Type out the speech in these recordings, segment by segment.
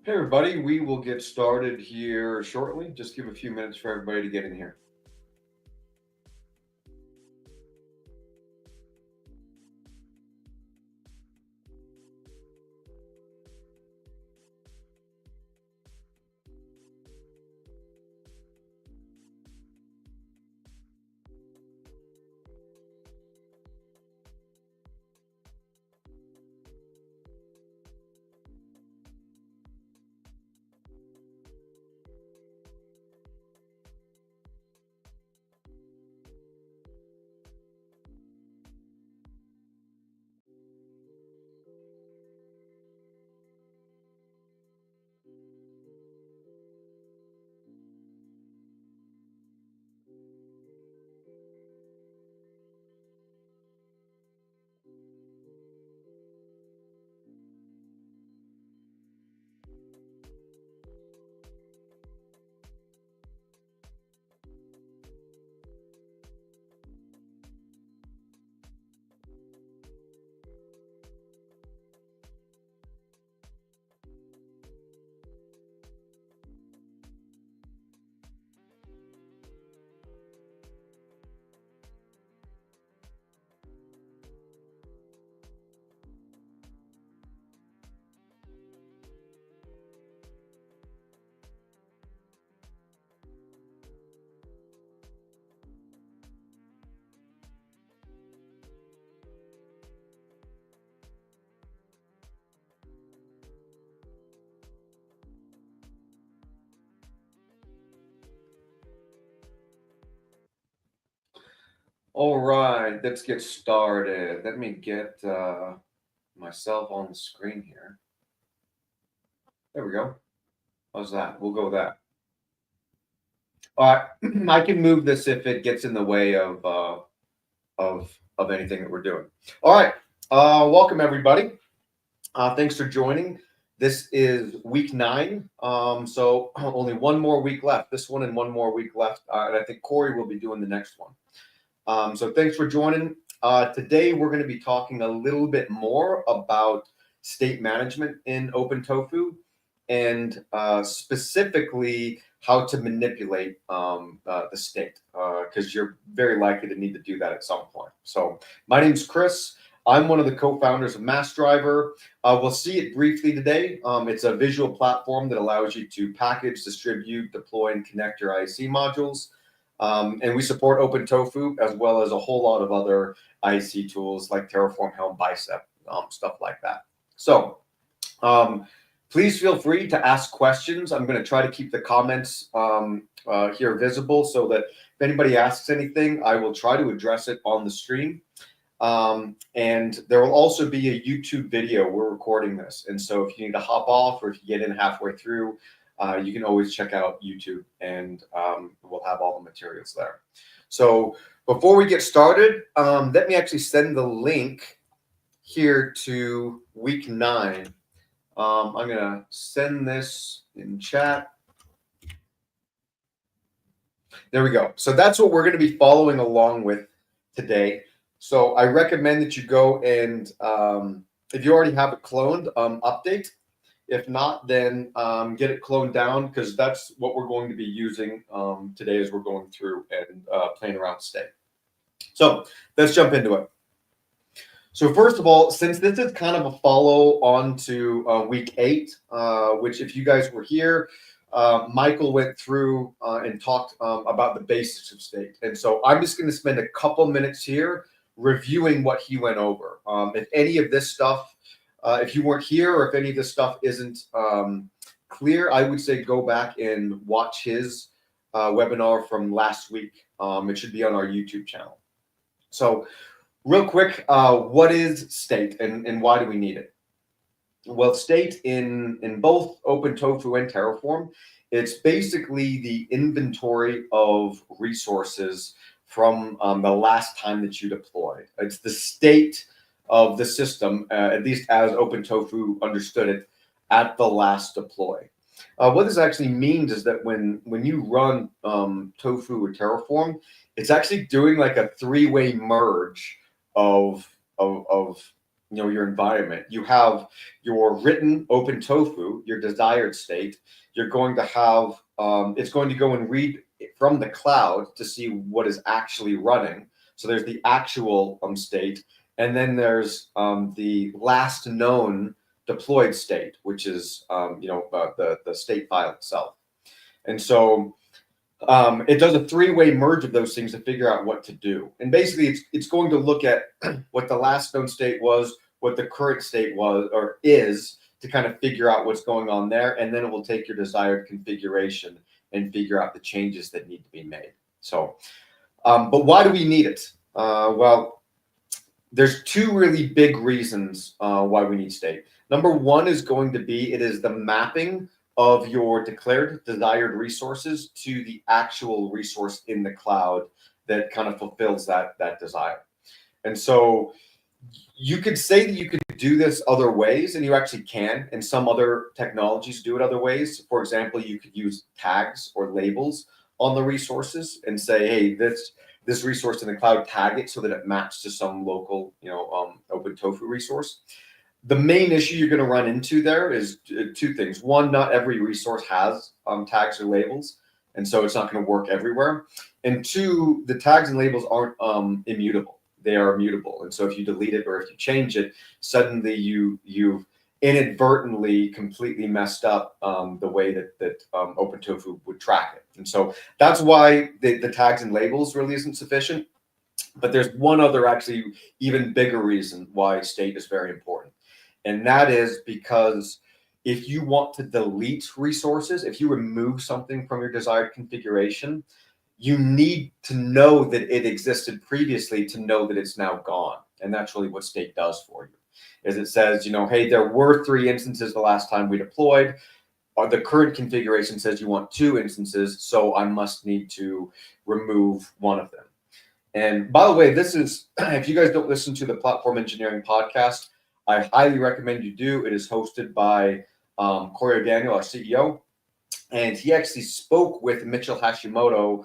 Hey, everybody, we will get started here shortly. Just give a few minutes for everybody to get in here. All right, let's get started. Let me get myself on the screen here. There we go. How's that? We'll go with that. All right, I can move this if it gets in the way of anything that we're doing. All right, welcome everybody. Thanks for joining. This is week 9, so only one more week left. This one and one more week left, and I think Corey will be doing the next one. So thanks for joining. Today we're going to be talking a little bit more about state management in OpenTofu and specifically how to manipulate the state because you're very likely to need to do that at some point. So my name's Chris. I'm one of the co-founders of MassDriver. We'll see it briefly today. It's a visual platform that allows you to package, distribute, deploy, and connect your IC modules. And we support OpenTofu as well as a whole lot of other IC tools like Terraform, Helm, Bicep, stuff like that. So please feel free to ask questions. I'm going to try to keep the comments here visible so that if anybody asks anything, I will try to address it on the stream. And there will also be a YouTube video. We're recording this. And so if you need to hop off or if you get in halfway through, you can always check out YouTube and we'll have all the materials there. So before we get started, let me actually send the link here to week 9. I'm going to send this in chat. There we go. So that's what we're going to be following along with today. So I recommend that you go and if you already have it cloned, update. If not, then get it cloned down because that's what we're going to be using today as we're going through and playing around state. So let's jump into it. So first of all, since this is kind of a follow on to week 8, which if you guys were here, Michael went through and talked about the basics of state. And so I'm just going to spend a couple minutes here reviewing what he went over. If any of this stuff, if you weren't here or if any of this stuff isn't clear, I would say go back and watch his webinar from last week. It should be on our YouTube channel. So real quick, what is state and why do we need it? Well, state in both OpenTofu and Terraform, it's basically the inventory of resources from the last time that you deployed. It's the state of the system, at least as OpenTofu understood it, at the last deploy. What this actually means is that when you run Tofu or Terraform, it's actually doing like a 3-way merge of your environment. You have your written OpenTofu, your desired state, you're going to have, it's going to go and read from the cloud to see what is actually running. So there's the actual state, and then there's the last known deployed state, which is the state file itself. And so it does a three-way merge of those things to figure out what to do. And basically, it's going to look at what the last known state was, what the current state was or is, to kind of figure out what's going on there, and then it will take your desired configuration and figure out the changes that need to be made. So, but why do we need it? Well, there's two really big reasons why we need state. Number one is going to be, it is the mapping of your declared desired resources to the actual resource in the cloud that kind of fulfills that desire. And so you could say that you could do this other ways, and you actually can, and some other technologies do it other ways. For example, you could use tags or labels on the resources and say, hey, this resource in the cloud, tag it so that it maps to some local, OpenTofu resource. The main issue you're going to run into there is two things. One, not every resource has tags or labels, and so it's not going to work everywhere. And two, the tags and labels aren't immutable. They are mutable. And so if you delete it or if you change it, suddenly you've inadvertently completely messed up the way that OpenTofu would track it. And so that's why the tags and labels really isn't sufficient. But there's one other actually even bigger reason why state is very important. And that is because if you want to delete resources, if you remove something from your desired configuration, you need to know that it existed previously to know that it's now gone. And that's really what state does for you, is it says, hey, there were 3 instances the last time we deployed. The current configuration says you want 2 instances, so I must need to remove one of them. And by the way, this is, if you guys don't listen to the Platform Engineering podcast, I highly recommend you do. It is hosted by Corey O'Daniel, our CEO. And he actually spoke with Mitchell Hashimoto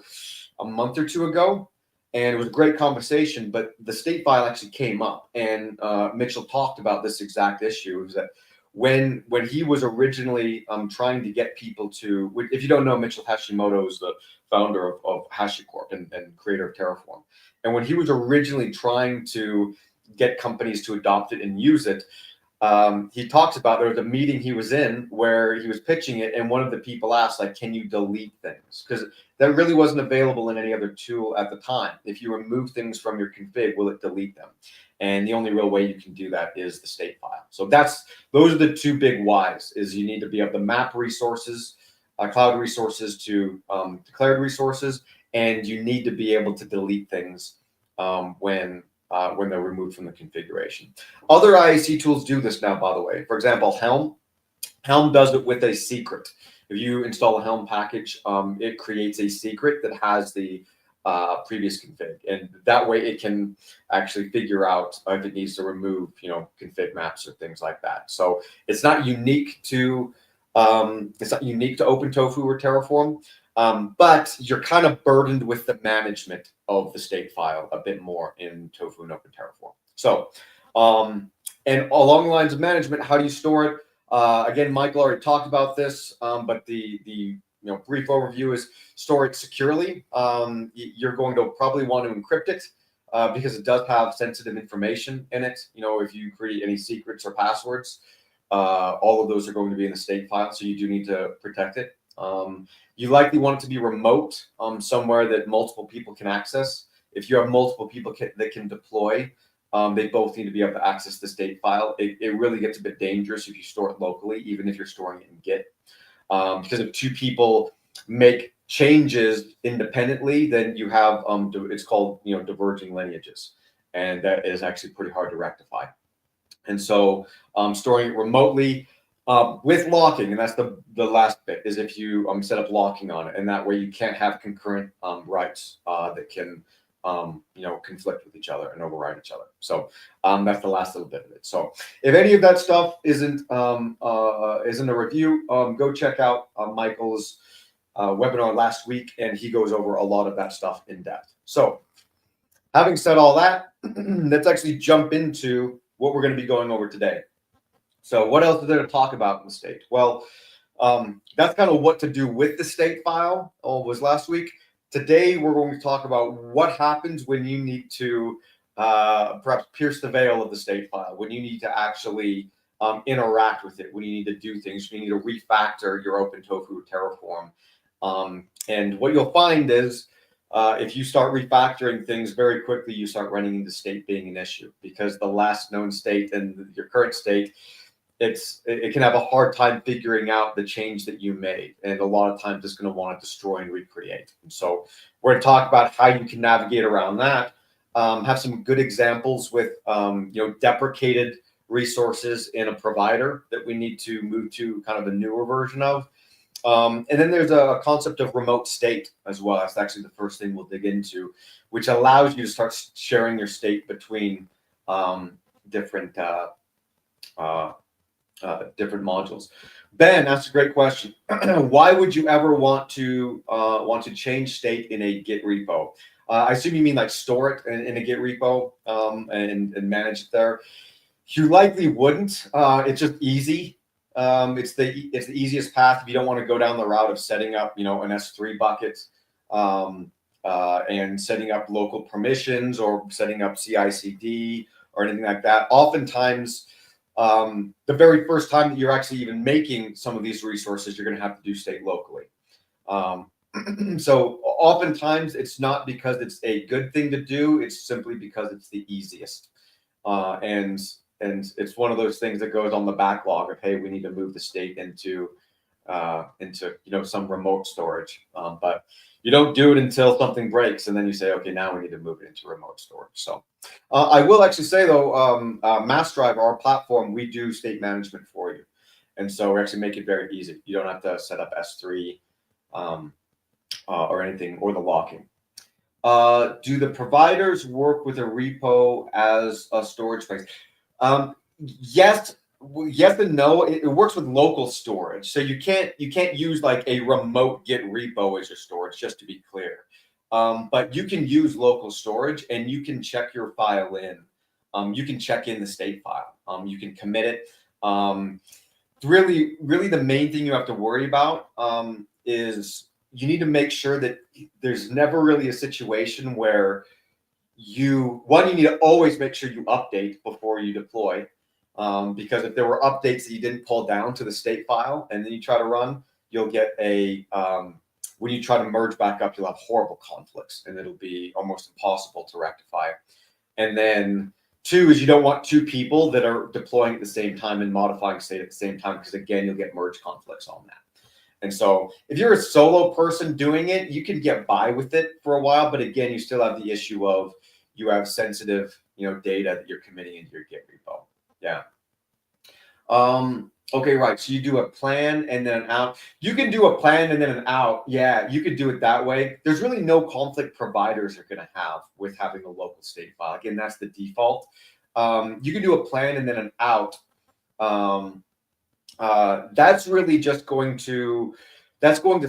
a month or 2 ago. And it was a great conversation, but the state file actually came up. And Mitchell talked about this exact issue. It was that when he was originally trying to get people to, if you don't know, Mitchell Hashimoto is the founder of HashiCorp and creator of Terraform. And when he was originally trying to get companies to adopt it and use it, he talks about, there was a meeting he was in where he was pitching it, and one of the people asked, like, can you delete things? Because that really wasn't available in any other tool at the time. If you remove things from your config, will it delete them? And the only real way you can do that is the state file. So those are the two big whys, is you need to be able to map resources, cloud resources to declared resources, and you need to be able to delete things when they're removed from the configuration. Other IAC tools do this now, by the way. For example, Helm. Helm does it with a secret. If you install a Helm package, it creates a secret that has the previous config, and that way it can actually figure out if it needs to remove, config maps or things like that. So it's not unique to OpenTofu or Terraform. But you're kind of burdened with the management of the state file a bit more in Tofu and Open Terraform. So, and along the lines of management, how do you store it? Again, Michael already talked about this, but the brief overview is store it securely. You're going to probably want to encrypt it because it does have sensitive information in it. If you create any secrets or passwords, all of those are going to be in the state file, so you do need to protect it. You likely want it to be remote, somewhere that multiple people can access. If you have multiple people that can deploy, they both need to be able to access the state file. It really gets a bit dangerous if you store it locally, even if you're storing it in Git. Because if 2 people make changes independently, then you have, it's called, diverging lineages. And that is actually pretty hard to rectify. And so storing it remotely, with locking, and that's the last bit, is if you set up locking on it, and that way you can't have concurrent writes that can conflict with each other and override each other. So that's the last little bit of it. So if any of that stuff isn't a review, go check out Michael's webinar last week, and he goes over a lot of that stuff in depth. So having said all that, let's actually jump into what we're going to be going over today. So what else is there to talk about in the state? Well, that's kind of what to do with the state file. Was last week. Today we're going to talk about what happens when you need to perhaps pierce the veil of the state file, when you need to actually interact with it, when you need to do things, when you need to refactor your OpenTofu Terraform. And what you'll find is if you start refactoring things very quickly, you start running into state being an issue, because the last known state and your current state, it can have a hard time figuring out the change that you made, and a lot of times it's going to want to destroy and recreate. And so we're going to talk about how you can navigate around that. Have some good examples with deprecated resources in a provider that we need to move to kind of a newer version of. And then there's a concept of remote state as well. That's actually the first thing we'll dig into, which allows you to start sharing your state between different modules. Ben, that's a great question. Why would you ever want to change state in a Git repo? I assume you mean like store it in a Git repo and manage it there. You likely wouldn't. It's just easy. It's the easiest path if you don't want to go down the route of setting up, an S3 bucket and setting up local permissions or setting up CI/CD or anything like that. Oftentimes, the very first time that you're actually even making some of these resources, you're going to have to do state locally. So oftentimes it's not because it's a good thing to do, it's simply because it's the easiest. And it's one of those things that goes on the backlog of, hey, we need to move the state into some remote storage. But you don't do it until something breaks, and then you say, okay, now we need to move it into remote storage. So I will actually say, though, MassDrive, our platform, we do state management for you. And so we actually make it very easy. You don't have to set up S3 or anything, or the locking. Do the providers work with a repo as a storage space? Yes and no. It works with local storage, so you can't use like a remote Git repo as your storage, just to be clear. But you can use local storage, and you can check your file in. You can check in the state file. You can commit it. Really, the main thing you have to worry about is you need to make sure that there's never really a situation where you need to always make sure you update before you deploy. Because if there were updates that you didn't pull down to the state file and then you try to run, you'll get when you try to merge back up, you'll have horrible conflicts and it'll be almost impossible to rectify. And then two is you don't want two people that are deploying at the same time and modifying state at the same time, because again, you'll get merge conflicts on that. And so if you're a solo person doing it, you can get by with it for a while, but again, you still have the issue of you have sensitive, data that you're committing into your Git repo. Yeah. Okay, right. So you do a plan and then an out. You can do a plan and then an out. Yeah, you could do it that way. There's really no conflict providers are going to have with having a local state file. Again, that's the default. You can do a plan and then an out. That's really just going to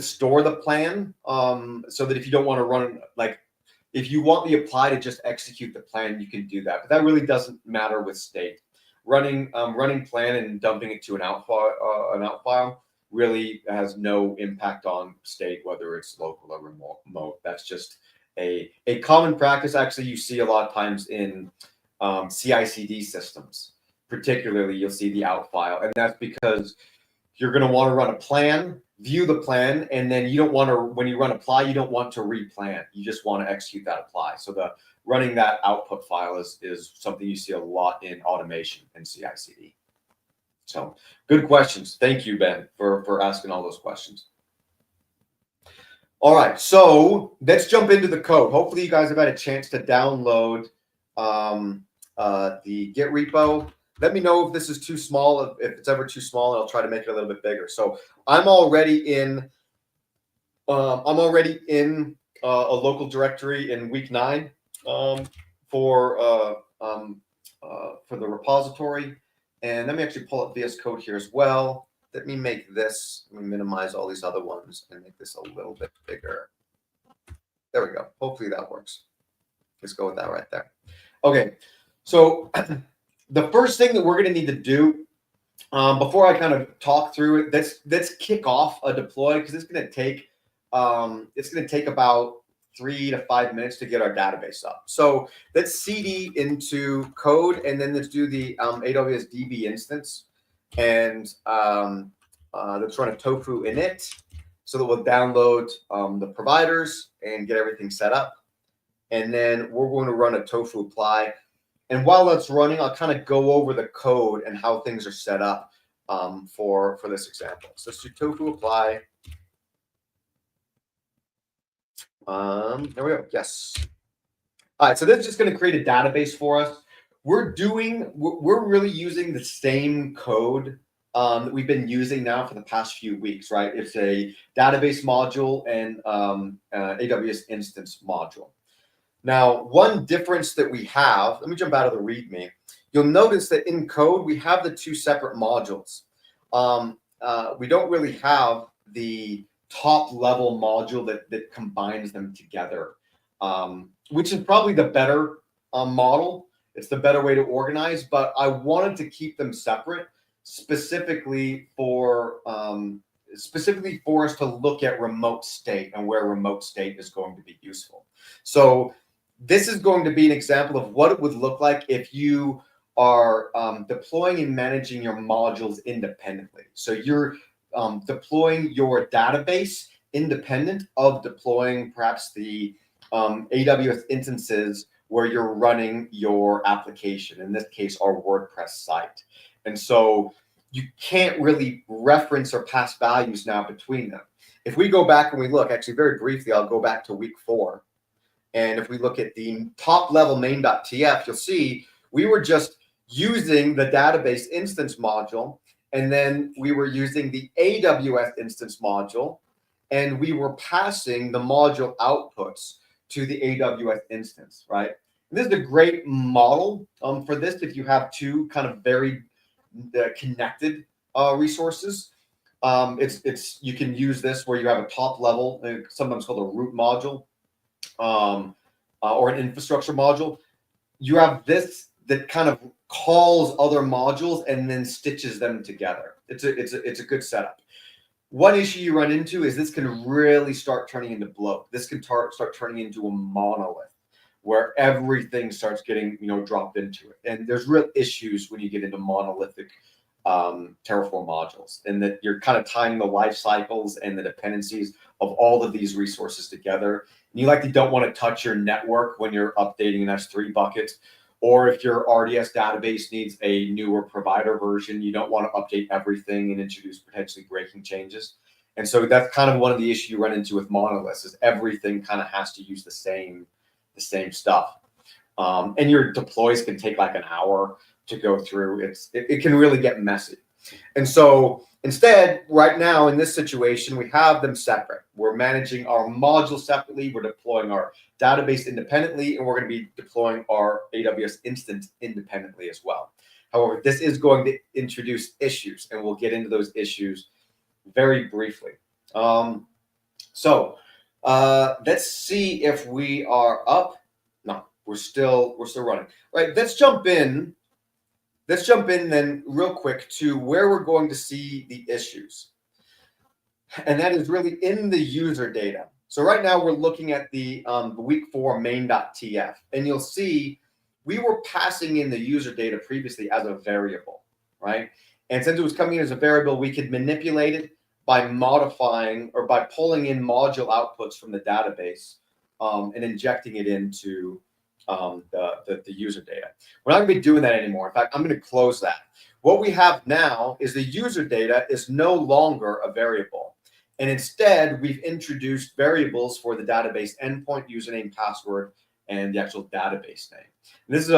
store the plan, so that if you don't want to run, like if you want the apply to just execute the plan, you can do that. But that really doesn't matter with state. Running plan and dumping it to an out file really has no impact on state, whether it's local or remote. That's just a common practice. Actually, you see a lot of times in CI/CD systems. Particularly, you'll see the out file, and that's because you're going to want to run a plan, view the plan, and then you don't want to, when you run apply, you don't want to replan. You just want to execute that apply. So running that output file is something you see a lot in automation and CI/CD. So good questions. Thank you, Ben, for asking all those questions. All right, so let's jump into the code. Hopefully you guys have had a chance to download the Git repo. Let me know if this is too small, if it's ever too small, and I'll try to make it a little bit bigger. So I'm already in a local directory in week 9 for the repository. And let me actually pull up VS Code here as well. Let me minimize all these other ones and make this a little bit bigger. There we go. Hopefully that works. Let's go with that right there. Okay, so the first thing that we're going to need to do Before I kind of talk through it, let's kick off a deploy because it's going to take about 3 to 5 minutes to get our database up. So let's CD into code, and then let's do the AWS DB instance, and let's run a tofu init so that we'll download the providers and get everything set up. And then we're going to run a tofu apply. And while that's running, I'll kind of go over the code and how things are set up for this example. So let's do tofu apply. There we go. Yes. All right. So this is just going to create a database for us. We're really using the same code that we've been using now for the past few weeks, right? It's a database module and AWS instance module. Now, one difference that we have, let me jump out of the README. You'll notice that in code, we have the two separate modules. We don't really have the top level module that combines them together, which is probably the better model. It's the better way to organize, but I wanted to keep them separate specifically for us to look at remote state and where remote state is going to be useful. So this is going to be an example of what it would look like if you are deploying and managing your modules independently. So you're deploying your database independent of deploying perhaps the AWS instances where you're running your application, in this case, our WordPress site. And so you can't really reference or pass values now between them. If we go back and we look, actually very briefly, I'll go back to week 4. And if we look at the top level main.tf, you'll see we were just using the database instance module, and then we were using the AWS instance module, and we were passing the module outputs to the AWS instance, right? And this is a great model for this if you have two kind of very connected resources. You can use this where you have a top level, sometimes called a root module, or an infrastructure module. You have this that kind of calls other modules and then stitches them together. It's a good setup. One issue you run into is this can really start turning into bloat. This can start turning into a monolith where everything starts getting dropped into it. And there's real issues when you get into monolithic Terraform modules, and that you're kind of tying the life cycles and the dependencies of all of these resources together. And you likely don't want to touch your network when you're updating an S3 bucket, or if your RDS database needs a newer provider version, you don't want to update everything and introduce potentially breaking changes. And so that's kind of one of the issues you run into with monoliths, is everything kind of has to use the same stuff. And your deploys can take like an hour to go through. It can really get messy. And so instead, right now in this situation, we have them separate. We're managing our modules separately. We're deploying our database independently, and we're going to be deploying our AWS instance independently as well. However, this is going to introduce issues, and we'll get into those issues very briefly. So let's see if we are up. No, we're still running. Right, let's jump in then real quick to where we're going to see the issues. And that is really in the user data. So right now we're looking at the week 4 main.tf, and you'll see we were passing in the user data previously as a variable, right? And since it was coming in as a variable, we could manipulate it by modifying or by pulling in module outputs from the database and injecting it into the user data. We're not going to be doing that anymore. In fact, I'm going to close that. What we have now is the user data is no longer a variable. And instead, we've introduced variables for the database endpoint, username, password, and the actual database name. And this is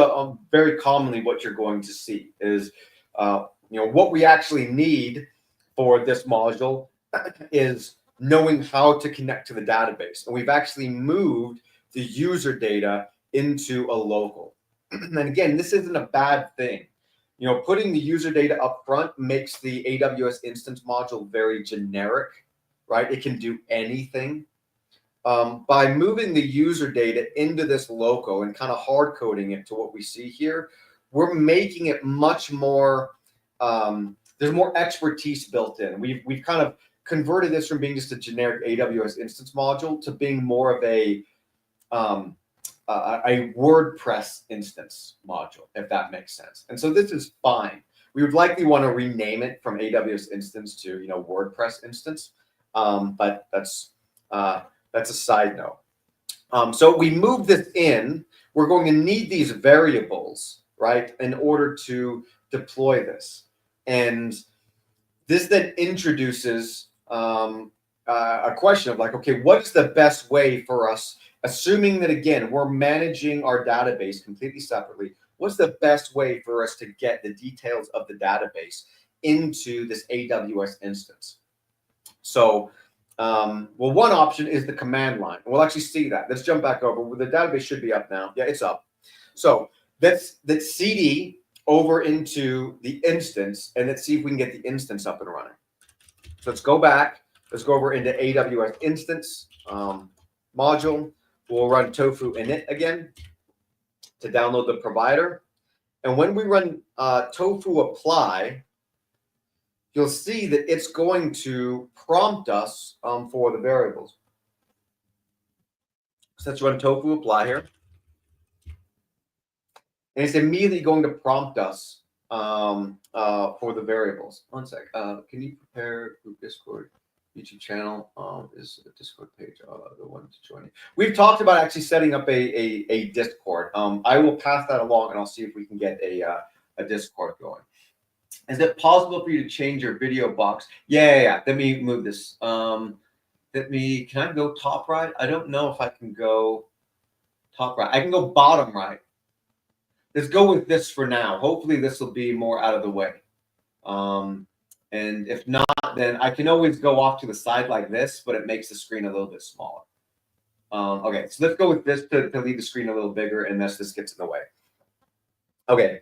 very commonly what you're going to see is, what we actually need for this module is knowing how to connect to the database. And we've actually moved the user data into a local. And again, this isn't a bad thing. Putting the user data up front makes the AWS instance module very generic, right? It can do anything. By moving the user data into this local and kind of hard coding it to what we see here, we're making it much more there's more expertise built in. We've kind of converted this from being just a generic AWS instance module to being more of a WordPress instance module, if that makes sense. And so this is fine. We would likely want to rename it from AWS instance to WordPress instance, but that's a side note. So we move this in. We're going to need these variables, right, in order to deploy this. And this then introduces a question of like, okay, what is the best way for us, assuming that, again, we're managing our database completely separately, what's the best way for us to get the details of the database into this AWS instance? So, well, one option is the command line. We'll actually see that. Let's jump back over. The database should be up now. Yeah, it's up. So let's CD over into the instance, and let's see if we can get the instance up and running. So let's go back. Let's go over into AWS instance module. We'll run tofu init again to download the provider. And when we run tofu apply, you'll see that it's going to prompt us for the variables. So let's run tofu apply here. And it's immediately going to prompt us for the variables. One sec. Can you prepare group Discord? YouTube channel is the Discord page, the one to join. We've talked about actually setting up a Discord. I will pass that along, and I'll see if we can get a Discord going. Is it possible for you to change your video box? Yeah. Let me move this. Can I go top right? I don't know if I can go top right. I can go bottom right. Let's go with this for now. Hopefully this will be more out of the way. And if not, then I can always go off to the side like this, but it makes the screen a little bit smaller. Okay, so let's go with this to leave the screen a little bigger, unless this gets in the way. Okay.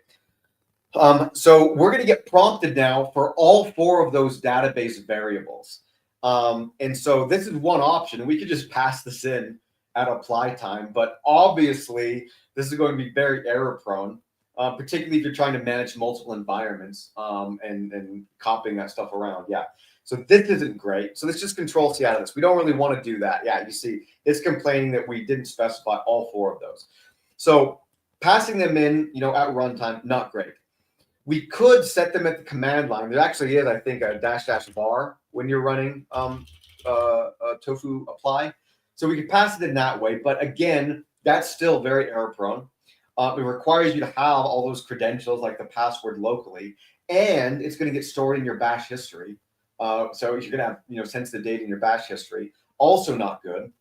So we're going to get prompted now for all 4 of those database variables. And so this is one option. We could just pass this in at apply time, but obviously this is going to be very error prone, particularly if you're trying to manage multiple environments and copying that stuff around. Yeah. So this isn't great. So let's just control C out of this. We don't really want to do that. Yeah, you see, it's complaining that we didn't specify all 4 of those. So passing them in, at runtime, not great. We could set them at the command line. There actually is, I think, a --var when you're running tofu apply. So we could pass it in that way. But again, that's still very error prone. It requires you to have all those credentials, like the password, locally, and it's going to get stored in your bash history. So you're going to have sensitive data in your bash history. Also not good.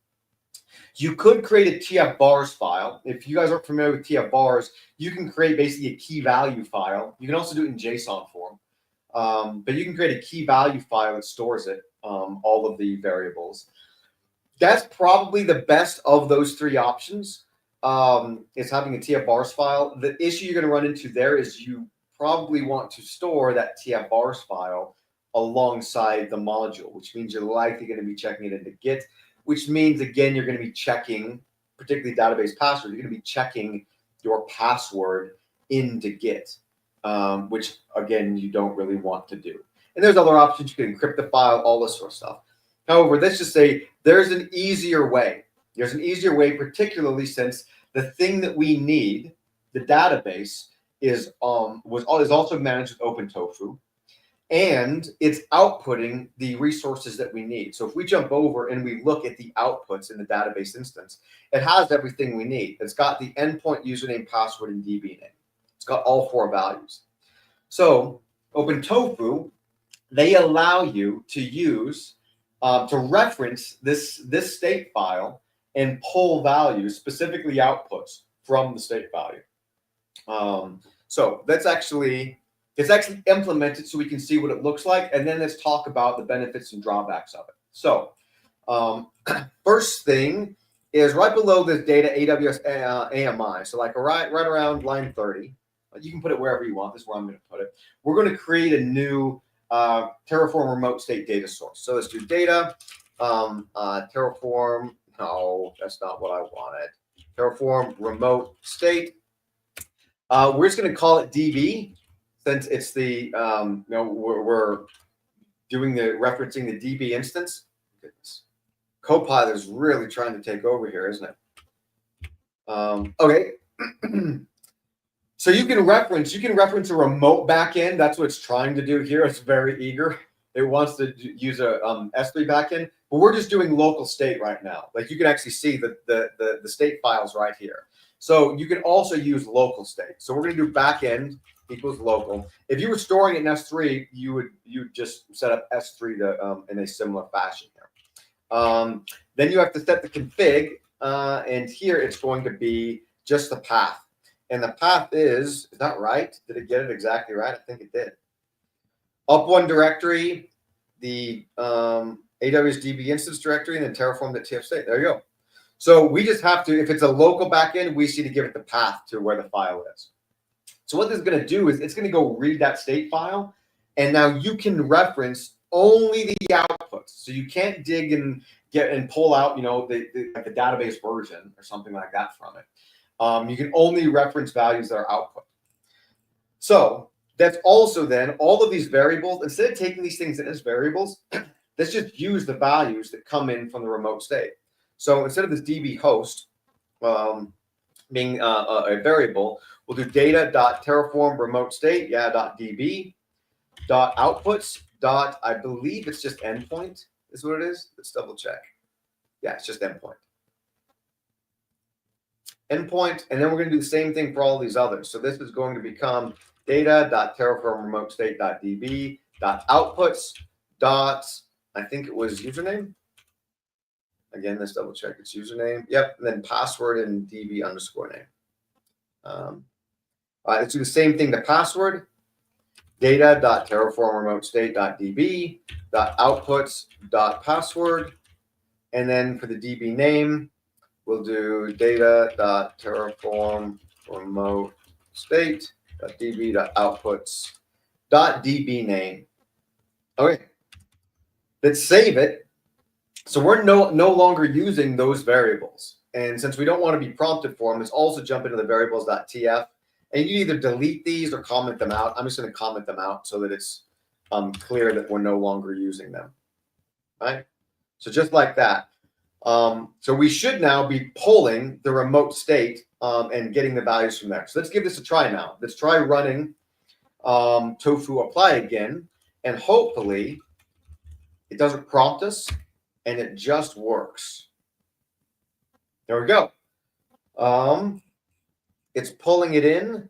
You could create a tf-vars file. If you guys aren't familiar with tf-vars, you can create basically a key value file. You can also do it in JSON form. But you can create a key value file that stores it, all of the variables. That's probably the best of those 3 options, is having a tf-vars file. The issue you're going to run into there is you probably want to store that tf-vars file alongside the module, which means you're likely going to be checking it into Git, which means, again, you're going to be checking, particularly database password, you're going to be checking your password into Git, which, again, you don't really want to do. And there's other options. You can encrypt the file, all this sort of stuff. However, let's just say there's an easier way. There's an easier way, particularly since the thing that we need, the database, is also managed with OpenTofu, and it's outputting the resources that we need. So if we jump over and we look at the outputs in the database instance, it has everything we need. It's got the endpoint, username, password, and DB name. It's got all 4 values. So OpenTofu, they allow you to use to reference this state file and pull values, specifically outputs from the state value. So it's actually implemented so we can see what it looks like, and then let's talk about the benefits and drawbacks of it. So first thing is right below this data AWS AMI. So like right around line 30, you can put it wherever you want. This is where I'm going to put it. We're going to create a new Terraform remote state data source. So let's do data Terraform. No, that's not what I wanted. Terraform remote state. We're just going to call it DB. since it's the, we're doing the referencing the DB instance. Goodness. Copilot is really trying to take over here, isn't it? Okay. So you can reference a remote backend. That's what it's trying to do here. It's very eager. It wants to use a S3 backend, but we're just doing local state right now. Like you can actually see the state files right here. So you can also use local state. So we're going to do backend equals local. If you were storing it in S3, you would just set up S3 to in a similar fashion here. Then you have to set the config, and here it's going to be just the path. And the path is that right? Did it get it exactly right? I think it did. Up one directory, the AWS DB instance directory, and then terraform.tf state. There you go. So we just have to, if it's a local backend, we see to give it the path to where the file is. So what this is going to do is it's going to go read that state file, and now you can reference only the outputs. So you can't dig and get and pull out, like the database version or something like that from it. You can only reference values that are output. So that's also then all of these variables, instead of taking these things in as variables, let's just use the values that come in from the remote state. So instead of this DB host being a variable, we'll do data.terraform remote state, .db, .outputs, I believe it's just endpoint is what it is. Let's double check. Yeah, it's just endpoint. Endpoint, and then we're going to do the same thing for all these others. So this is going to become data.terraform remote state.db, .outputs, I think it was username. Again, let's double check its username. Yep, and then password and db underscore name. All right, let's do the same thing to password. Data.terraform remote state.db, .outputs, .password, and then for the DB name, we'll do data.terraform remote state.db.outputs .db name. Okay, let's save it. So we're no longer using those variables. And since we don't want to be prompted for them, let's also jump into the variables.tf. And you either delete these or comment them out. I'm just going to comment them out so that it's clear that we're no longer using them. Right? So just like that. So we should now be pulling the remote state and getting the values from there. So let's give this a try now. Let's try running tofu apply again, and hopefully it doesn't prompt us and it just works. There we go. It's pulling it in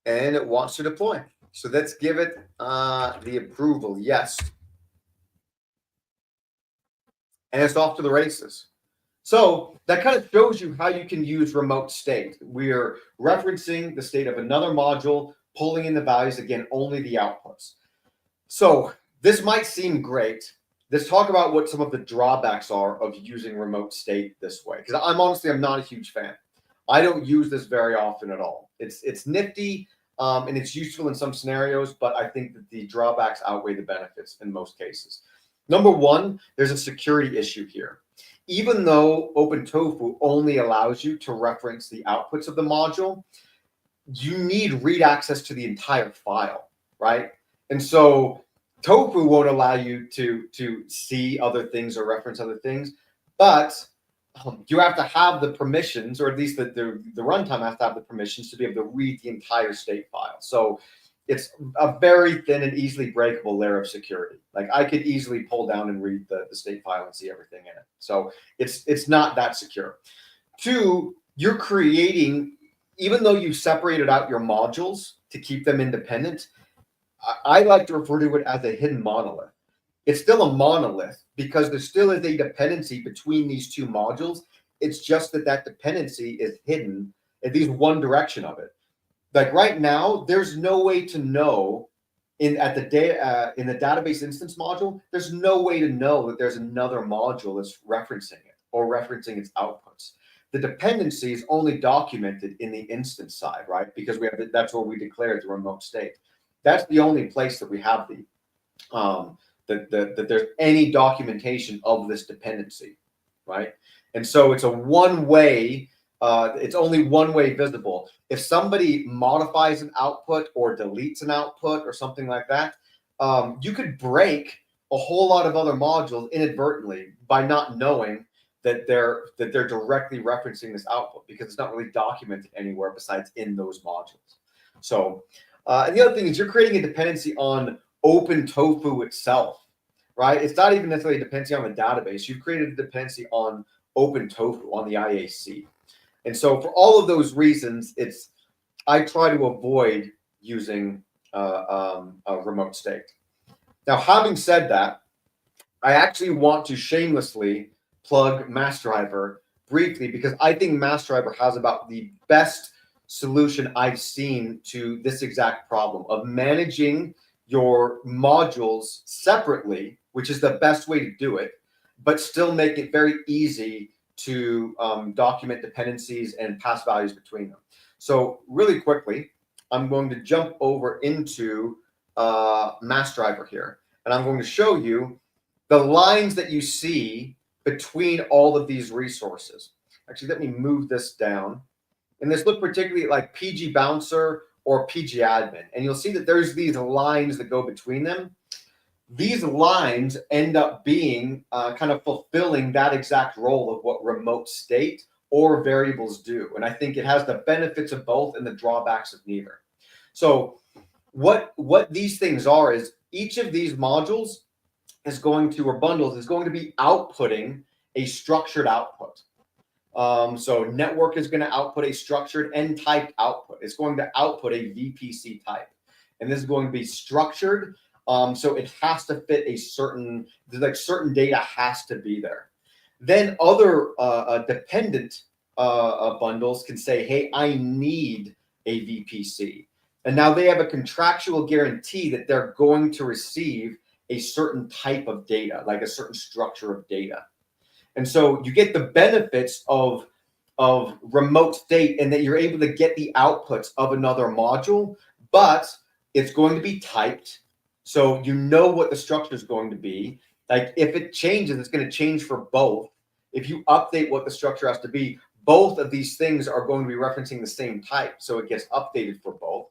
and it wants to deploy. So let's give it the approval. Yes. And it's off to the races. So that kind of shows you how you can use remote state. We're referencing the state of another module, pulling in the values, again, only the outputs. So this might seem great. Let's talk about what some of the drawbacks are of using remote state this way. Because I'm not a huge fan. I don't use this very often at all. It's nifty and it's useful in some scenarios, but I think that the drawbacks outweigh the benefits in most cases. Number one, there's a security issue here. Even though OpenTofu only allows you to reference the outputs of the module, you need read access to the entire file, right? And so Tofu won't allow you to see other things or reference other things, but you have to have the permissions, or at least the runtime has to have the permissions to be able to read the entire state file. So it's a very thin and easily breakable layer of security. Like I could easily pull down and read the state file and see everything in it. So it's not that secure. Two, you're creating, even though you've separated out your modules to keep them independent, I like to refer to it as a hidden monolith. It's still a monolith because there still is a dependency between these two modules. It's just that dependency is hidden, at least one direction of it. Like right now, there's no way to know in the database instance module, there's no way to know that there's another module that's referencing it or referencing its outputs. The dependency is only documented in the instance side, right? Because that's where we declare the remote state. That's the only place that we have that there's any documentation of this dependency, right? And so it's a one-way it's only one way visible. If somebody modifies an output or deletes an output or something like that, you could break a whole lot of other modules inadvertently by not knowing that they're directly referencing this output, because it's not really documented anywhere besides in those modules. So, and the other thing is you're creating a dependency on OpenTofu itself, right? It's not even necessarily a dependency on the database. You've created a dependency on OpenTofu, on the IAC. And so for all of those reasons, I try to avoid using a remote state. Now, having said that, I actually want to shamelessly plug MassDriver briefly, because I think MassDriver has about the best solution I've seen to this exact problem of managing your modules separately, which is the best way to do it, but still make it very easy to document dependencies and pass values between them. So really quickly, I'm going to jump over into MassDriver here, and I'm going to show you the lines that you see between all of these resources. Actually, let me move this down. And this look particularly like PG Bouncer or PG Admin. And you'll see that there's these lines that go between them. These lines end up being kind of fulfilling that exact role of what remote state or variables do. And I think it has the benefits of both and the drawbacks of neither. So what these things are is each of these modules is going to, or bundles, is going to be outputting a structured output. So network is going to output a structured and typed output. It's going to output a VPC type. And this is going to be structured. So it has to fit a certain, like certain data has to be there. Then other dependent bundles can say, hey, I need a VPC. And now they have a contractual guarantee that they're going to receive a certain type of data, like a certain structure of data. And so you get the benefits of remote state, and that you're able to get the outputs of another module, but it's going to be typed. So you know what the structure is going to be. Like if it changes, it's going to change for both. If you update what the structure has to be, both of these things are going to be referencing the same type. So it gets updated for both.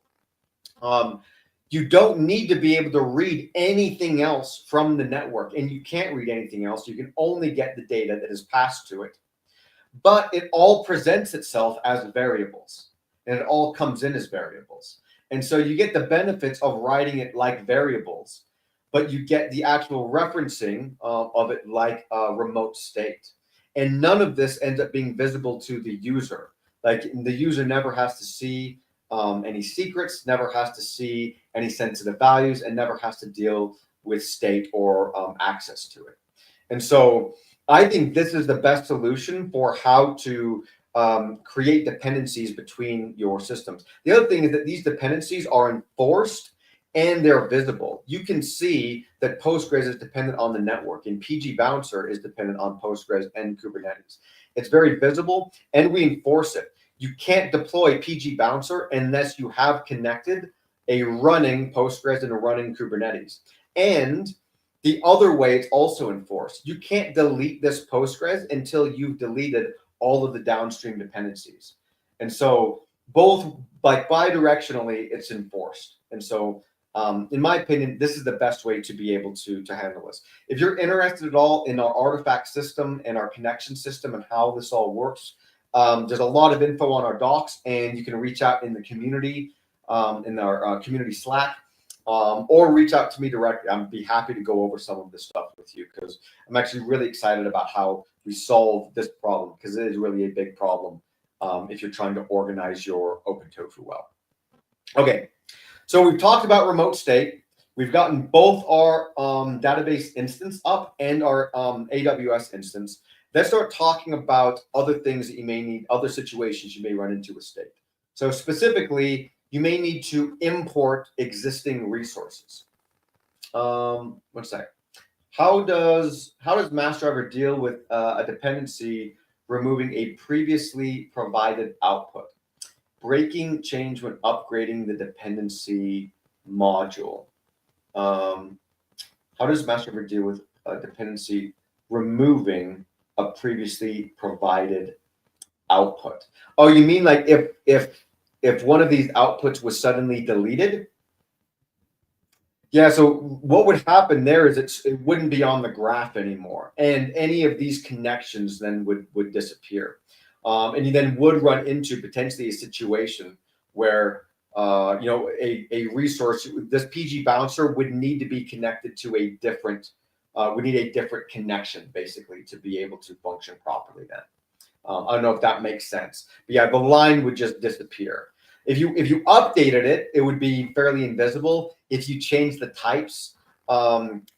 You don't need to be able to read anything else from the network, and you can't read anything else. You can only get the data that is passed to it. But it all presents itself as variables, and it all comes in as variables. And so you get the benefits of writing it like variables, but you get the actual referencing of it like a remote state. And none of this ends up being visible to the user. Like the user never has to see any secrets, never has to see any sensitive values, and never has to deal with state or access to it. And so I think this is the best solution for how to create dependencies between your systems. The other thing is that these dependencies are enforced and they're visible. You can see that Postgres is dependent on the network, and PG Bouncer is dependent on Postgres and Kubernetes. It's very visible, and we enforce it. You can't deploy PG Bouncer unless you have connected a running Postgres and a running Kubernetes. And the other way, it's also enforced. You can't delete this Postgres until you've deleted all of the downstream dependencies. And so both, like bidirectionally, it's enforced. And so in my opinion, this is the best way to be able to handle this. If you're interested at all in our artifact system and our connection system and how this all works, there's a lot of info on our docs, and you can reach out in the community, in our community Slack, or reach out to me directly. I'd be happy to go over some of this stuff with you, because I'm actually really excited about how we solve this problem, because it is really a big problem if you're trying to organize your OpenTofu well. Okay, so we've talked about remote state. We've gotten both our database instance up and our AWS instance. Let's start talking about other things that you may need, other situations you may run into with state. So specifically, you may need to import existing resources. One sec. How does MassDriver deal with a dependency removing a previously provided output? Breaking change when upgrading the dependency module. How does MassDriver deal with a dependency removing a previously provided output. Oh, you mean like if one of these outputs was suddenly deleted? Yeah, so what would happen there is it wouldn't be on the graph anymore, and any of these connections then would disappear, and you then would run into potentially a situation where a resource, this PG bouncer would need to be connected to a different, we need a different connection basically to be able to function properly then. I don't know if that makes sense, but yeah, the line would just disappear. If you updated it, it would be fairly invisible. If you change the types,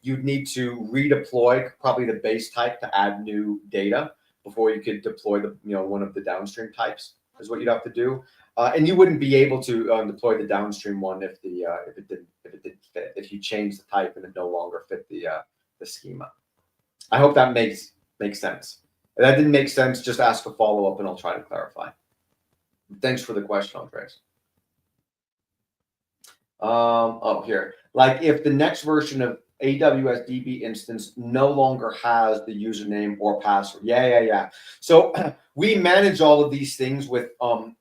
you'd need to redeploy probably the base type to add new data before you could deploy the one of the downstream types is what you'd have to do. And you wouldn't be able to deploy the downstream one if it didn't fit. If you change the type and it no longer fit the schema. I hope that makes sense. If that didn't make sense, just ask a follow-up and I'll try to clarify. Thanks for the question, Andres. Oh, here. Like if the next version of AWS DB instance no longer has the username or password. Yeah. So we manage all of these things with JSON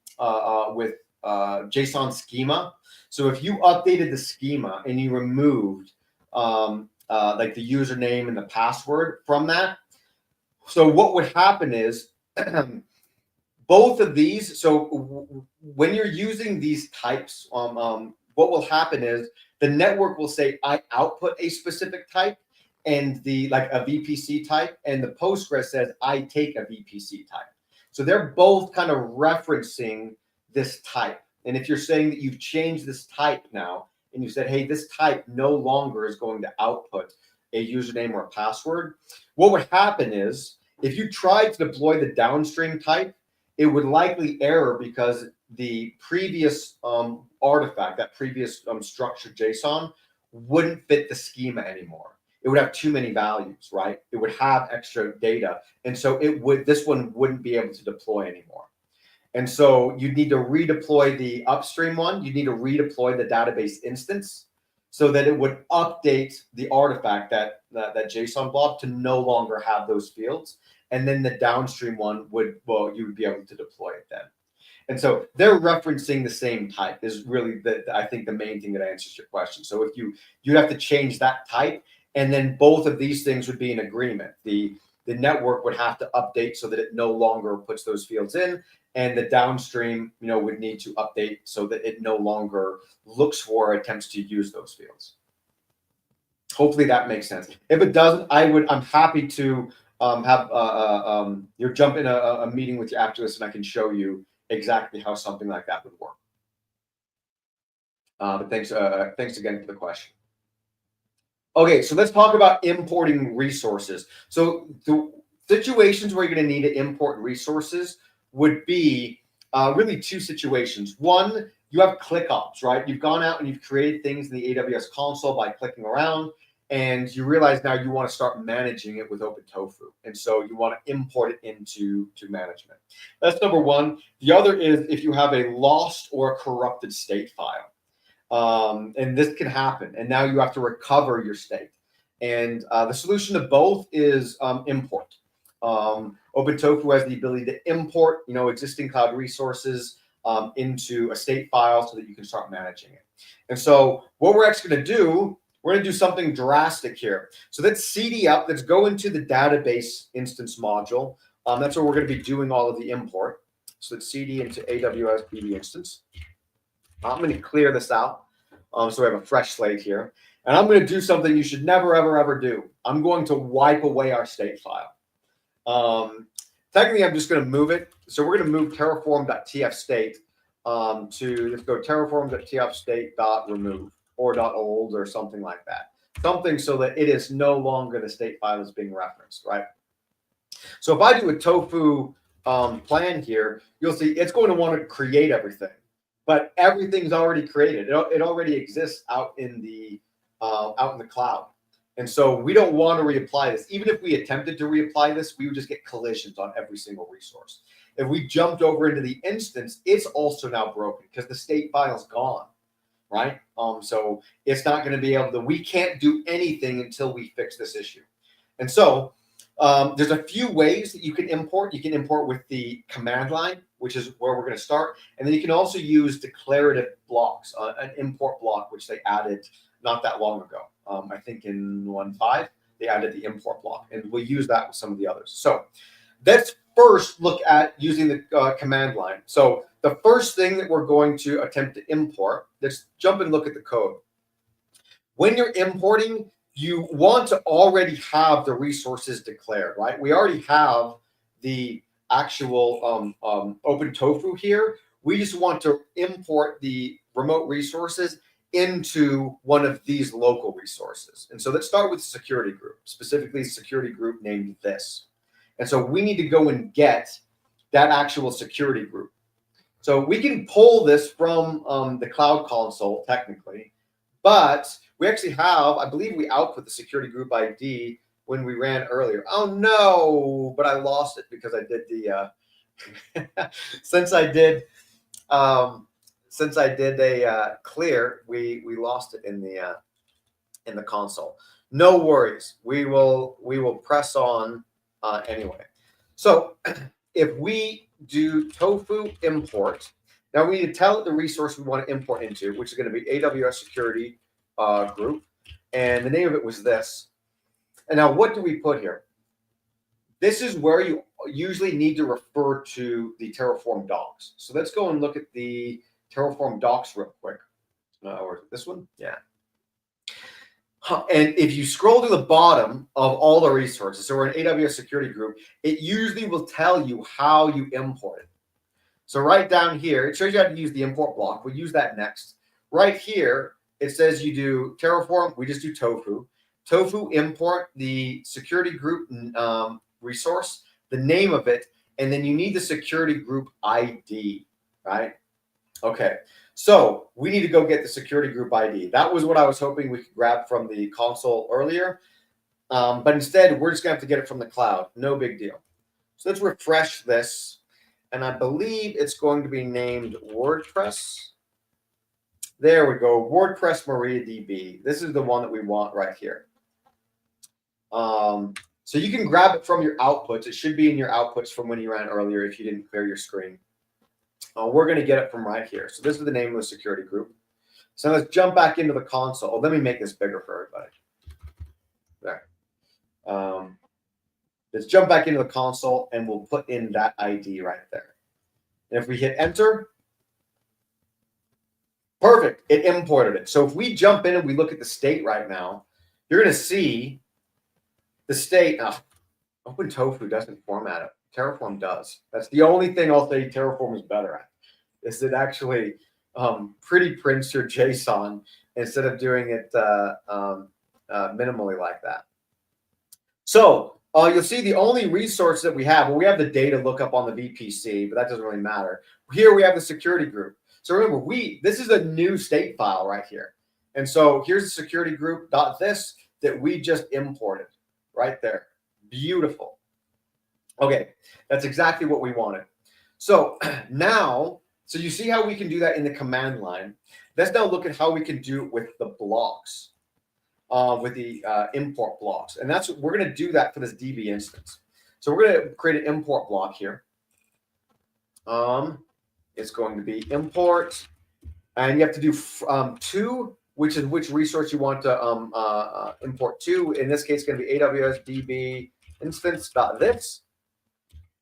schema. So if you updated the schema and you removed like the username and the password from that, so what would happen is both of these. So when you're using these types, what will happen is the network will say, I output a specific type and like a VPC type, and the Postgres says, I take a VPC type. So they're both kind of referencing this type. And if you're saying that you've changed this type now, and you said, hey, this type no longer is going to output a username or a password, what would happen is if you tried to deploy the downstream type, it would likely error because the previous artifact, that previous structured JSON, wouldn't fit the schema anymore. It would have too many values, right? It would have extra data, and so this one wouldn't be able to deploy anymore. And so you'd need to redeploy the upstream one. You need to redeploy the database instance so that it would update the artifact, that JSON blob, to no longer have those fields. And then the downstream one you would be able to deploy it then. And so they're referencing the same type is really I think the main thing that answers your question. So if you'd have to change that type, and then both of these things would be in agreement. The network would have to update so that it no longer puts those fields in, and the downstream, would need to update so that it no longer looks for or attempts to use those fields. Hopefully that makes sense. If it doesn't, I'm happy to jump in a meeting with you after this, and I can show you exactly how something like that would work. But thanks again for the question. Okay, so let's talk about importing resources. So the situations where you're going to need to import resources would be really two situations. One, you have ClickOps, right? You've gone out and you've created things in the AWS console by clicking around, and you realize now you want to start managing it with OpenTofu. And so you want to import it into management. That's number one. The other is if you have a lost or a corrupted state file. And this can happen. And now you have to recover your state. And the solution to both is import. OpenTofu has the ability to import, existing cloud resources into a state file so that you can start managing it. And so what we're actually going to do, we're going to do something drastic here. So let's CD up. Let's go into the database instance module. That's where we're going to be doing all of the import. So let's CD into AWS DB instance. I'm going to clear this out so we have a fresh slate here. And I'm going to do something you should never, ever, ever do. I'm going to wipe away our state file. Technically, I'm just going to move it. So we're going to move terraform.tfstate to, let's go terraform.tfstate.remove or .old or something like that. Something so that it is no longer the state file is being referenced, right? So if I do a tofu plan here, you'll see it's going to want to create everything. But everything's already created. It already exists out in the cloud. And so we don't want to reapply this. Even if we attempted to reapply this, we would just get collisions on every single resource. If we jumped over into the instance, it's also now broken because the state file's gone, right? So it's not going to be able to, we can't do anything until we fix this issue. And so there's a few ways that you can import. You can import with the command line, which is where we're going to start. And then you can also use declarative blocks, an import block, which they added not that long ago. I think in 1.5, they added the import block, and we'll use that with some of the others. So let's first look at using the command line. So the first thing that we're going to attempt to import, let's jump and look at the code. When you're importing, you want to already have the resources declared, right? We already have the actual OpenTofu here. We just want to import the remote resources into one of these local resources. And so let's start with the security group, specifically security group named this. And so we need to go and get that actual security group. So we can pull this from the Cloud Console technically, but we actually have, I believe we output the security group ID when we ran earlier. Oh no, but I lost it because I did the, since I did a clear, we lost it in the console. No worries, we will press on anyway. So if we do tofu import, now we need to tell it the resource we want to import into, which is going to be AWS security group, and the name of it was this. And now what do we put here? This is where you usually need to refer to the Terraform docs. So let's go and look at the Terraform docs real quick. Or this one? Yeah. And if you scroll to the bottom of all the resources, so we're an AWS security group, it usually will tell you how you import it. So right down here, it shows you how to use the import block. We'll use that next. Right here, it says you do Terraform. We just do Tofu. Tofu import the security group resource, the name of it, and then you need the security group ID, right? Okay, so we need to go get the security group ID. That was what I was hoping we could grab from the console earlier, but instead we're just gonna have to get it from the cloud. No big deal. So let's refresh this, and I believe it's going to be named WordPress. There we go, WordPress MariaDB. This is the one that we want right here. So you can grab it from your outputs. It should be in your outputs from when you ran earlier if you didn't clear your screen. We're going to get it from right here. So this is the name of the security group. So let's jump back into the console. Oh, let me make this bigger for everybody. There. Let's jump back into the console and we'll put in that ID right there. And if we hit enter, perfect, it imported it. So if we jump in and we look at the state right now, you're going to see the state. OpenTofu doesn't format it. Terraform does. That's the only thing I'll say Terraform is better at. Is it actually pretty prints your JSON instead of doing it minimally like that. So you'll see the only resource that we have, well, we have the data lookup on the VPC, but that doesn't really matter. Here we have the security group. So remember, this is a new state file right here. And so here's the security group .this that we just imported right there. Beautiful. Okay, that's exactly what we wanted. So now, so you see how we can do that in the command line. Let's now look at how we can do it with the blocks, with the import blocks. And that's, we're going to do that for this DB instance. So we're going to create an import block here. It's going to be import, and you have to do to, which is which resource you want to import to. In this case, it's going to be AWS DB instance.this.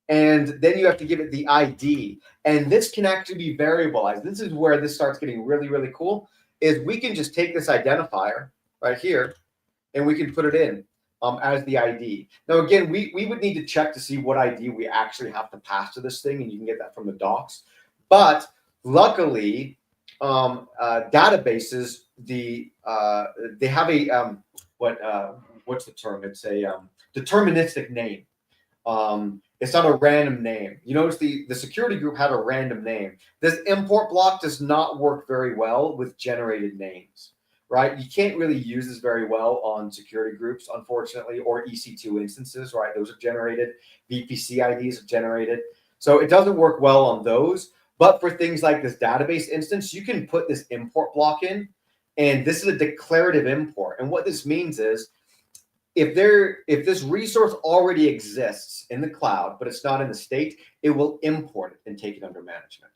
And then you have to give it the ID. And this can actually be variabilized. This is where this starts getting really, really cool, is we can just take this identifier right here, and we can put it in as the ID. Now, again, we would need to check to see what ID we actually have to pass to this thing, and you can get that from the docs. But luckily, databases, they have a, what's the term? It's a deterministic name. It's not a random name. You notice the security group had a random name. This import block does not work very well with generated names, right? You can't really use this very well on security groups, unfortunately, or EC2 instances, right? Those are generated. VPC IDs are generated. So it doesn't work well on those. But for things like this database instance, you can put this import block in, and this is a declarative import. And what this means is if this resource already exists in the cloud, but it's not in the state, it will import it and take it under management.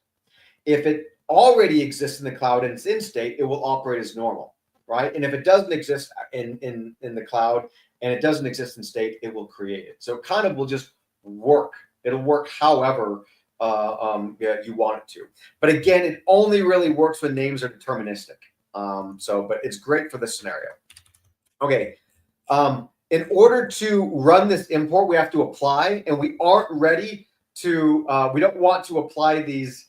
If it already exists in the cloud and it's in state, it will operate as normal, right? And if it doesn't exist in the cloud and it doesn't exist in state, it will create it. So it kind of will just work. It'll work however you want it to. But again, it only really works when names are deterministic. But it's great for this scenario. Okay. In order to run this import, we have to apply, and we aren't ready to, we don't want to apply these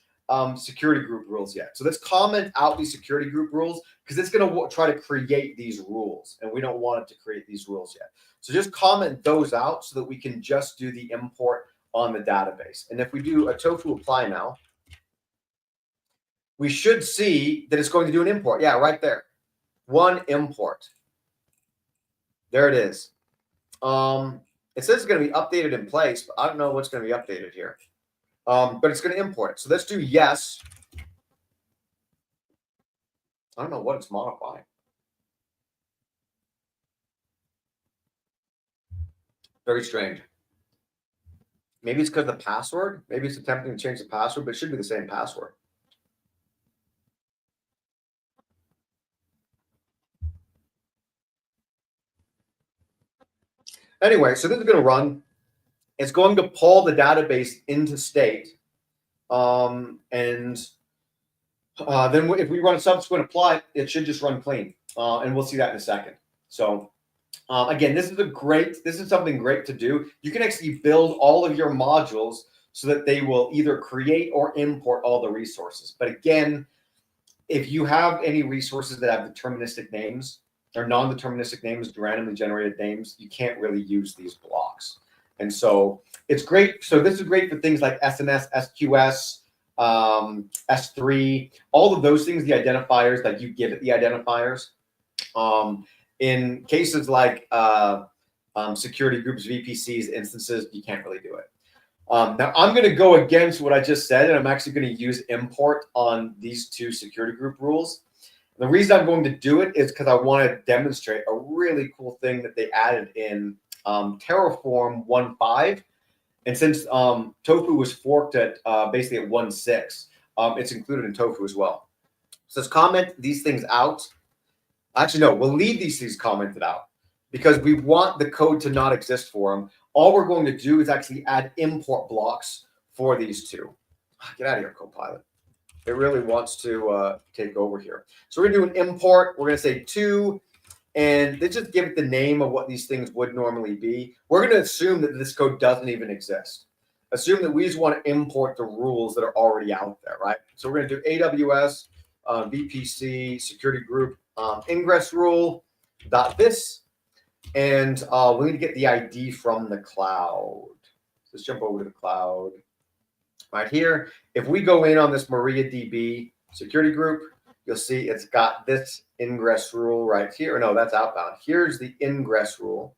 security group rules yet. So let's comment out these security group rules because it's going to try to create these rules, and we don't want it to create these rules yet. So just comment those out so that we can just do the import on the database. And if we do a tofu apply now, we should see that it's going to do an import. Yeah, right there. One import. There it is. It says it's going to be updated in place, but I don't know what's going to be updated here. But it's going to import it. So let's do yes. I don't know what it's modifying. Very strange. Maybe it's because of the password. Maybe it's attempting to change the password, but it should be the same password. Anyway, so this is going to run. It's going to pull the database into state. Then if we run a subsequent apply, it should just run clean. And we'll see that in a second. So again, this is something great to do. You can actually build all of your modules so that they will either create or import all the resources. But again, if you have any resources that have deterministic names or non-deterministic names, randomly generated names, you can't really use these blocks. And so it's great. So this is great for things like SNS, SQS, S3, all of those things, the identifiers that you give it the identifiers. In cases like security groups, VPCs, instances, you can't really do it. Now I'm going to go against what I just said, and I'm actually going to use import on these two security group rules. The reason I'm going to do it is because I want to demonstrate a really cool thing that they added in Terraform 1.5. And since Tofu was forked at basically at 1.6, it's included in Tofu as well. So let's comment these things out. Actually, no, we'll leave these things commented out because we want the code to not exist for them. All we're going to do is actually add import blocks for these two. Get out of here, Copilot. It really wants to take over here. So we're going to do an import. We're going to say to, and they just give it the name of what these things would normally be. We're going to assume that this code doesn't even exist. Assume that we just want to import the rules that are already out there, right? So we're going to do AWS, VPC, security group, ingress rule, .this, and we need to get the ID from the cloud. Let's jump over to the cloud. Right here, if we go in on this MariaDB security group, you'll see it's got this ingress rule right here. No, that's outbound. Here's the ingress rule.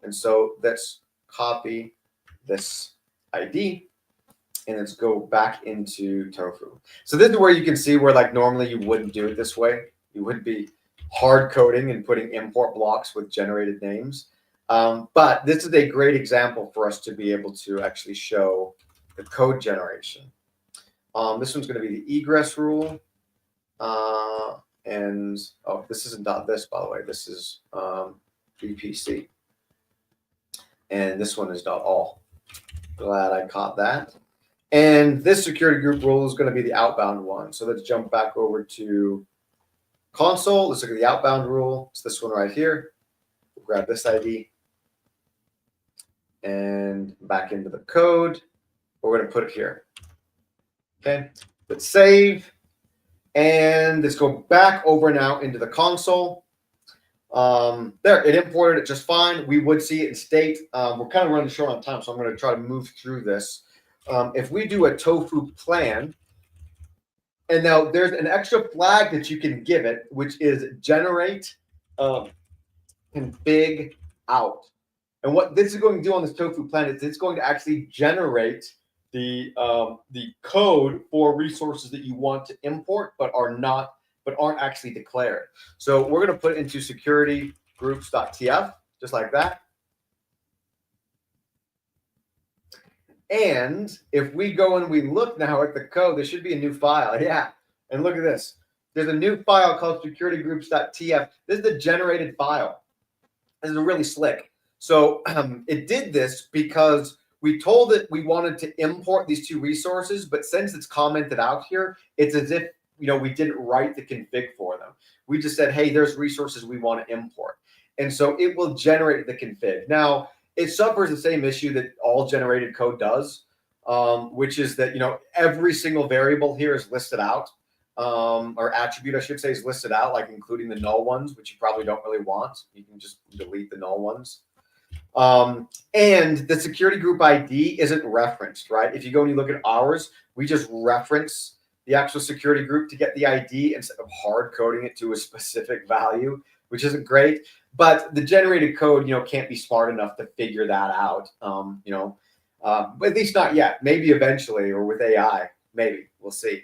And so let's copy this ID and let's go back into Tofu. So this is where you can see where like normally you wouldn't do it this way. You would be hard coding and putting import blocks with generated names. But this is a great example for us to be able to actually show the code generation. This one's going to be the egress rule. And oh, this isn't .this, by the way. This is VPC. And this one is .all. Glad I caught that. And this security group rule is going to be the outbound one. So let's jump back over to console. Let's look at the outbound rule. It's this one right here. We'll grab this ID. And back into the code. We're going to put it here. Okay. Let's save. And let's go back over now into the console. There, it imported it just fine. We would see it in state. We're kind of running short on time, so I'm going to try to move through this. If we do a tofu plan, and now there's an extra flag that you can give it, which is generate config out. And what this is going to do on this tofu plan is it's going to actually generate the code for resources that you want to import but aren't actually declared. So we're going to put it into security groups.tf just like that. And if we go and we look now at the code, there should be a new file. Yeah. And look at this. There's a new file called securitygroups.tf. This is the generated file. This is really slick. So it did this because we told it we wanted to import these two resources, but since it's commented out here, it's as if we didn't write the config for them. We just said, hey, there's resources we want to import. And so it will generate the config. Now, it suffers the same issue that all generated code does, which is that every single variable here is listed out, or attribute I should say is listed out, like including the null ones, which you probably don't really want. You can just delete the null ones. And the security group ID isn't referenced, right? If you go and you look at ours, we just reference the actual security group to get the ID instead of hard coding it to a specific value, which isn't great. But the generated code, can't be smart enough to figure that out. But at least not yet. Maybe eventually, or with AI, maybe we'll see.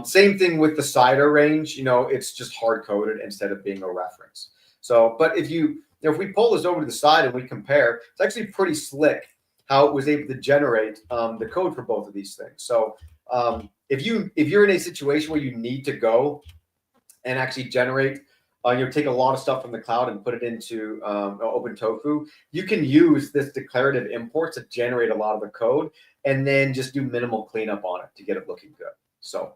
Same thing with the CIDR range. It's just hard coded instead of being a reference. So, but if we pull this over to the side and we compare, it's actually pretty slick how it was able to generate the code for both of these things. So, if you're in a situation where you need to go and actually generate, take a lot of stuff from the cloud and put it into OpenTofu, you can use this declarative import to generate a lot of the code and then just do minimal cleanup on it to get it looking good. So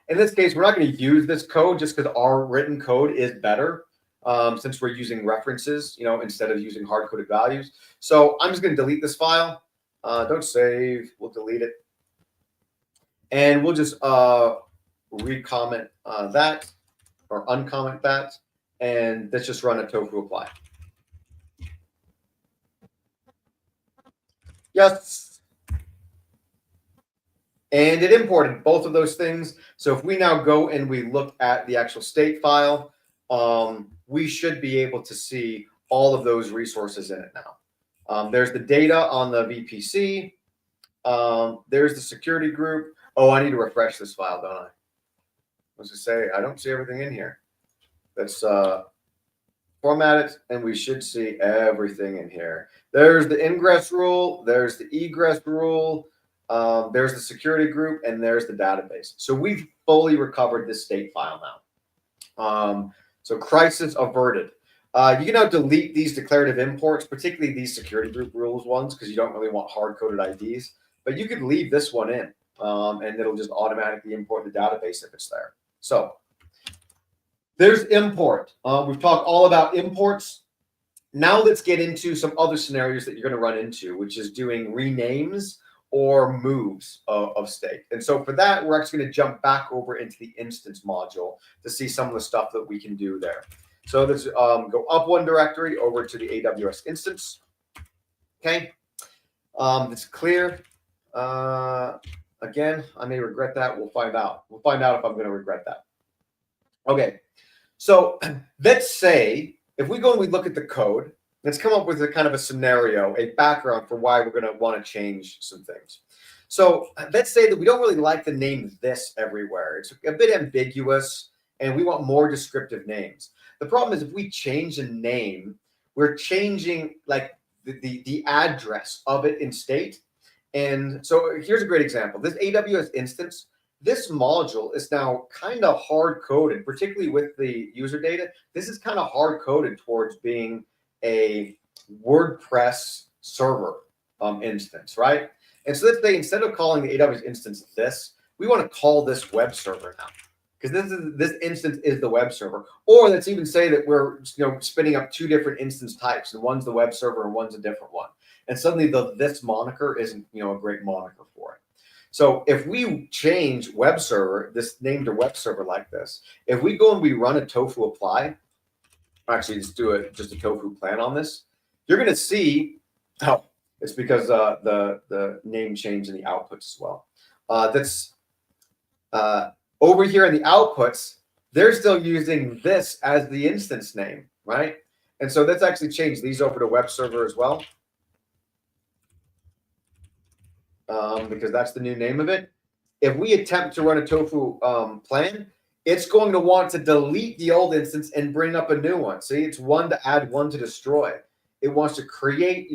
in this case, we're not going to use this code just because our written code is better since we're using references, instead of using hard-coded values. So I'm just going to delete this file. Don't save. We'll delete it. And we'll just recomment that or uncomment that. And let's just run a tofu apply. Yes. And it imported both of those things. So if we now go and we look at the actual state file, we should be able to see all of those resources in it now. There's the data on the VPC. There's the security group. Oh, I need to refresh this file, don't I? I was going to say, I don't see everything in here. Let's format it, and we should see everything in here. There's the ingress rule. There's the egress rule. There's the security group, and there's the database. So we've fully recovered this state file now. So crisis averted. You can now delete these declarative imports, particularly these security group rules ones, because you don't really want hard-coded IDs. But you could leave this one in, and it'll just automatically import the database if it's there. So there's import. We've talked all about imports. Now let's get into some other scenarios that you're going to run into, which is doing renames or moves of state. And so for that, we're actually going to jump back over into the instance module to see some of the stuff that we can do there. So let's go up one directory over to the AWS instance. Okay, it's clear. Again, I may regret that. We'll find out. We'll find out if I'm going to regret that. Okay, so let's say if we go and we look at the code, let's come up with a kind of a scenario, a background for why we're going to want to change some things. So let's say that we don't really like the name this everywhere. It's a bit ambiguous, and we want more descriptive names. The problem is if we change a name, we're changing like the address of it in state. And so here's a great example. This AWS instance, this module is now kind of hard-coded, particularly with the user data. This is kind of hard-coded towards being a WordPress server instance, right? And so let's say instead of calling the AWS instance this, we want to call this web server now, because this instance is the web server. Or let's even say that we're spinning up two different instance types, and one's the web server and one's a different one. And suddenly this moniker isn't a great moniker for it. So if we change web server, this name to web server like this, if we go and we run a tofu apply, actually just do just a tofu plan on this, you're going to see, oh, it's because the name changed in the outputs as well. Over here in the outputs, they're still using this as the instance name, right? And so let's actually change these over to web server as well. Because that's the new name of it. If we attempt to run a tofu plan, it's going to want to delete the old instance and bring up a new one. See, it's one to add, one to destroy. It wants to create,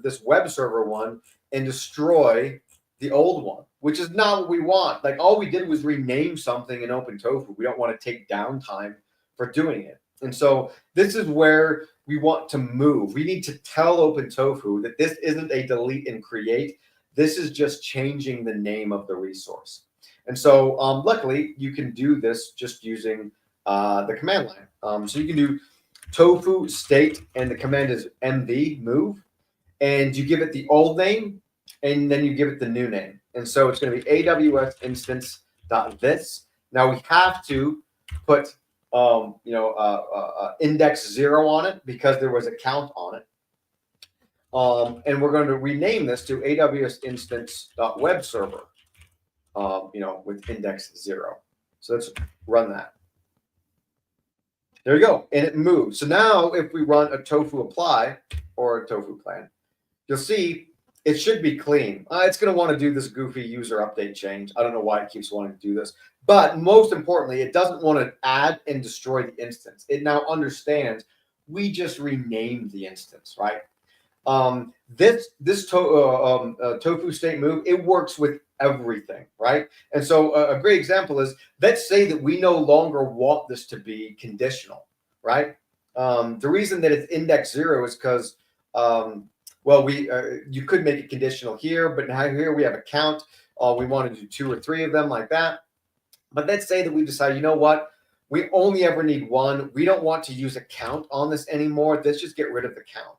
this web server one and destroy the old one, which is not what we want. Like all we did was rename something in OpenTofu. We don't want to take downtime for doing it. And so this is where we want to move. We need to tell OpenTofu that this isn't a delete and create. This is just changing the name of the resource. And so luckily, you can do this just using the command line. So you can do tofu state, and the command is mv move, and you give it the old name, and then you give it the new name. And so it's going to be AWS instance .this. Now we have to put index 0 on it because there was a count on it. And we're going to rename this to AWS instance .web server. With index 0. So let's run that. There you go. And it moves. So now if we run a tofu apply or a tofu plan, you'll see it should be clean. It's going to want to do this goofy user update change. I don't know why it keeps wanting to do this. But most importantly, it doesn't want to add and destroy the instance. It now understands we just renamed the instance, right? This tofu state move, it works with everything, right? And so a great example is, let's say that we no longer want this to be conditional, right? The reason that it's index 0 is because, you could make it conditional here, but now here we have a count. We want to do 2 or 3 of them like that. But let's say that we decide, you know what? We only ever need 1. We don't want to use a count on this anymore. Let's just get rid of the count.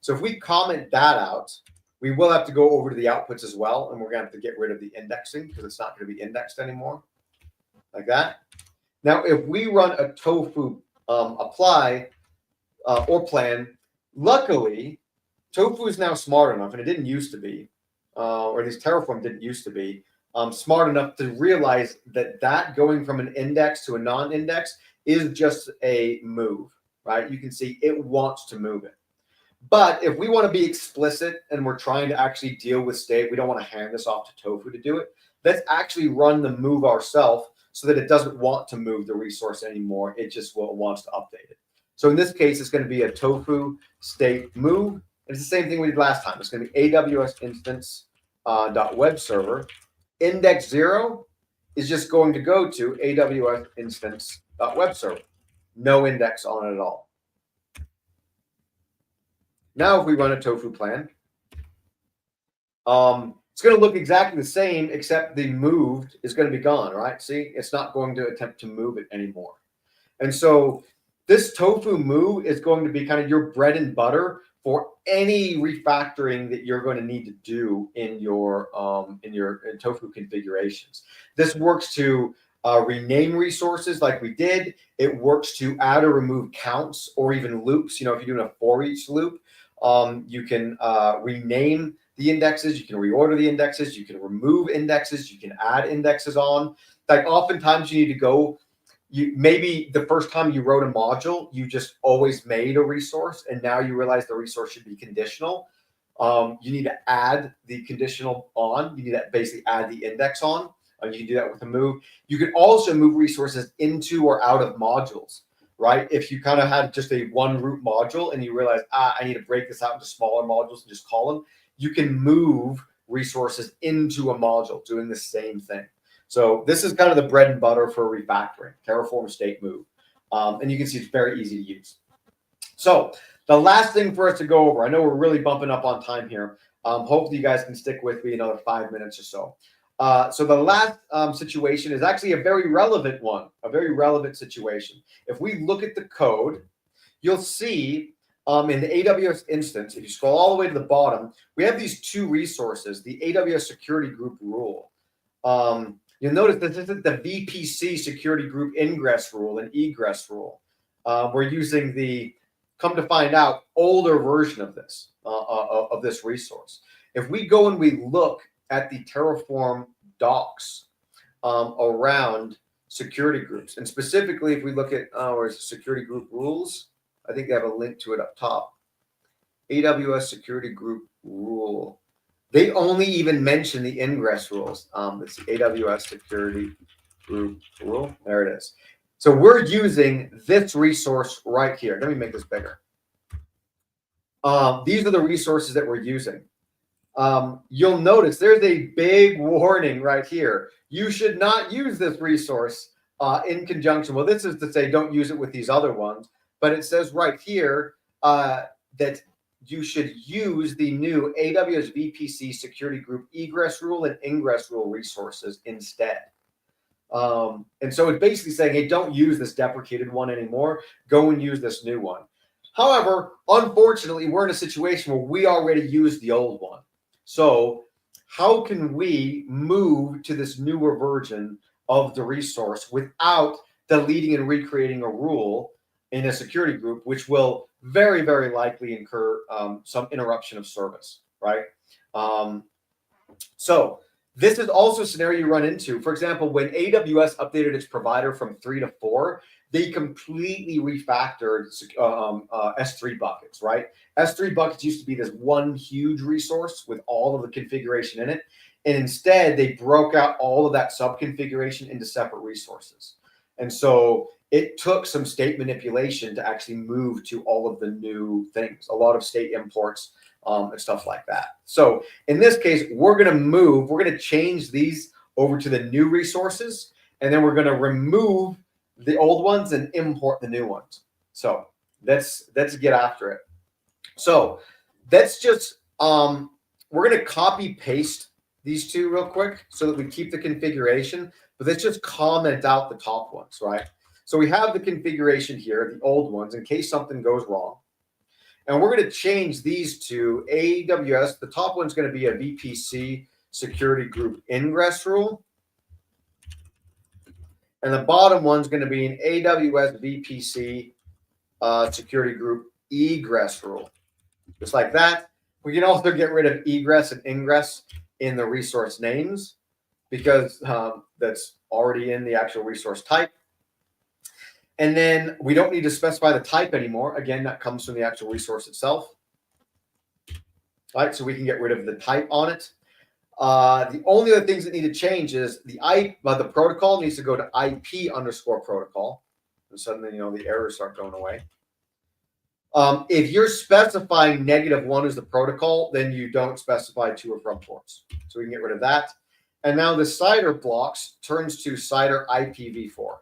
So if we comment that out, we will have to go over to the outputs as well, and we're going to have to get rid of the indexing because it's not going to be indexed anymore, like that. Now, if we run a tofu apply or plan, luckily, tofu is now smart enough, and it didn't used to be, or at least Terraform didn't used to be, smart enough to realize that going from an index to a non-index is just a move, right? You can see it wants to move it. But if we want to be explicit and we're trying to actually deal with state, we don't want to hand this off to Tofu to do it. Let's actually run the move ourselves so that it doesn't want to move the resource anymore. It just wants to update it. So in this case, it's going to be a tofu state move. It's the same thing we did last time. It's going to be AWS instance .web server. Index 0 is just going to go to AWS instance .web server. No index on it at all. Now, if we run a tofu plan, it's going to look exactly the same, except the moved is going to be gone, right? See, it's not going to attempt to move it anymore. And so this tofu move is going to be kind of your bread and butter for any refactoring that you're going to need to do in your tofu configurations. This works to rename resources like we did. It works to add or remove counts or even loops. If you're doing a for each loop, you can rename the indexes, you can reorder the indexes, you can remove indexes, you can add indexes on. Like oftentimes you need to go, maybe the first time you wrote a module, you just always made a resource, and now you realize the resource should be conditional. You need to add the conditional on. You need to basically add the index on. You can do that with a move. You can also move resources into or out of modules, right? If you kind of had just a one root module and you realize, I need to break this out into smaller modules and just call them, you can move resources into a module doing the same thing. So this is kind of the bread and butter for refactoring, Terraform state move. And you can see it's very easy to use. So the last thing for us to go over, I know we're really bumping up on time here. Hopefully you guys can stick with me another 5 minutes or so. So the last situation is actually a very relevant one, a very relevant situation. If we look at the code, you'll see in the AWS instance, if you scroll all the way to the bottom, we have these two resources, the AWS security group rule. You'll notice that this is the VPC security group ingress rule and egress rule. We're using the, come to find out, older version of this resource. If we go and we look at the Terraform docs around security groups, and specifically if we look at our security group rules, I think they have a link to it up top. AWS security group rule. They only even mention the ingress rules. Let's see, AWS security group rule. There it is. So we're using this resource right here. Let me make this bigger. These are the resources that we're using. You'll notice there's a big warning right here. You should not use this resource in conjunction. Well, this is to say don't use it with these other ones, but it says right here that you should use the new AWS VPC security group egress rule and ingress rule resources instead. And so it's basically saying, hey, don't use this deprecated one anymore. Go and use this new one. However, unfortunately, we're in a situation where we already used the old one. So how can we move to this newer version of the resource without deleting and recreating a rule in a security group, which will very, very likely incur some interruption of service, right? So this is also a scenario you run into. For example, when AWS updated its provider from 3 to 4, they completely refactored S3 buckets, right? S3 buckets used to be this one huge resource with all of the configuration in it. And instead, they broke out all of that sub-configuration into separate resources. And so it took some state manipulation to actually move to all of the new things, a lot of state imports and stuff like that. So in this case, we're going to change these over to the new resources, and then we're going to remove the old ones and import the new ones. So let's get after it. So let's just, we're going to copy paste these two real quick so that we keep the configuration, but let's just comment out the top ones, right? So we have the configuration here, the old ones, in case something goes wrong. And we're going to change these to AWS. The top one's going to be a VPC security group ingress rule. And the bottom one's going to be an AWS VPC security group egress rule. Just like that. We can also get rid of egress and ingress in the resource names because that's already in the actual resource type. And then we don't need to specify the type anymore. Again, that comes from the actual resource itself. All right, so we can get rid of the type on it. The only other things that need to change is the protocol needs to go to IP_protocol. And suddenly, the errors start going away. If you're specifying -1 as the protocol, then you don't specify to or from ports. So we can get rid of that. And now the CIDR blocks turns to CIDR IPv4.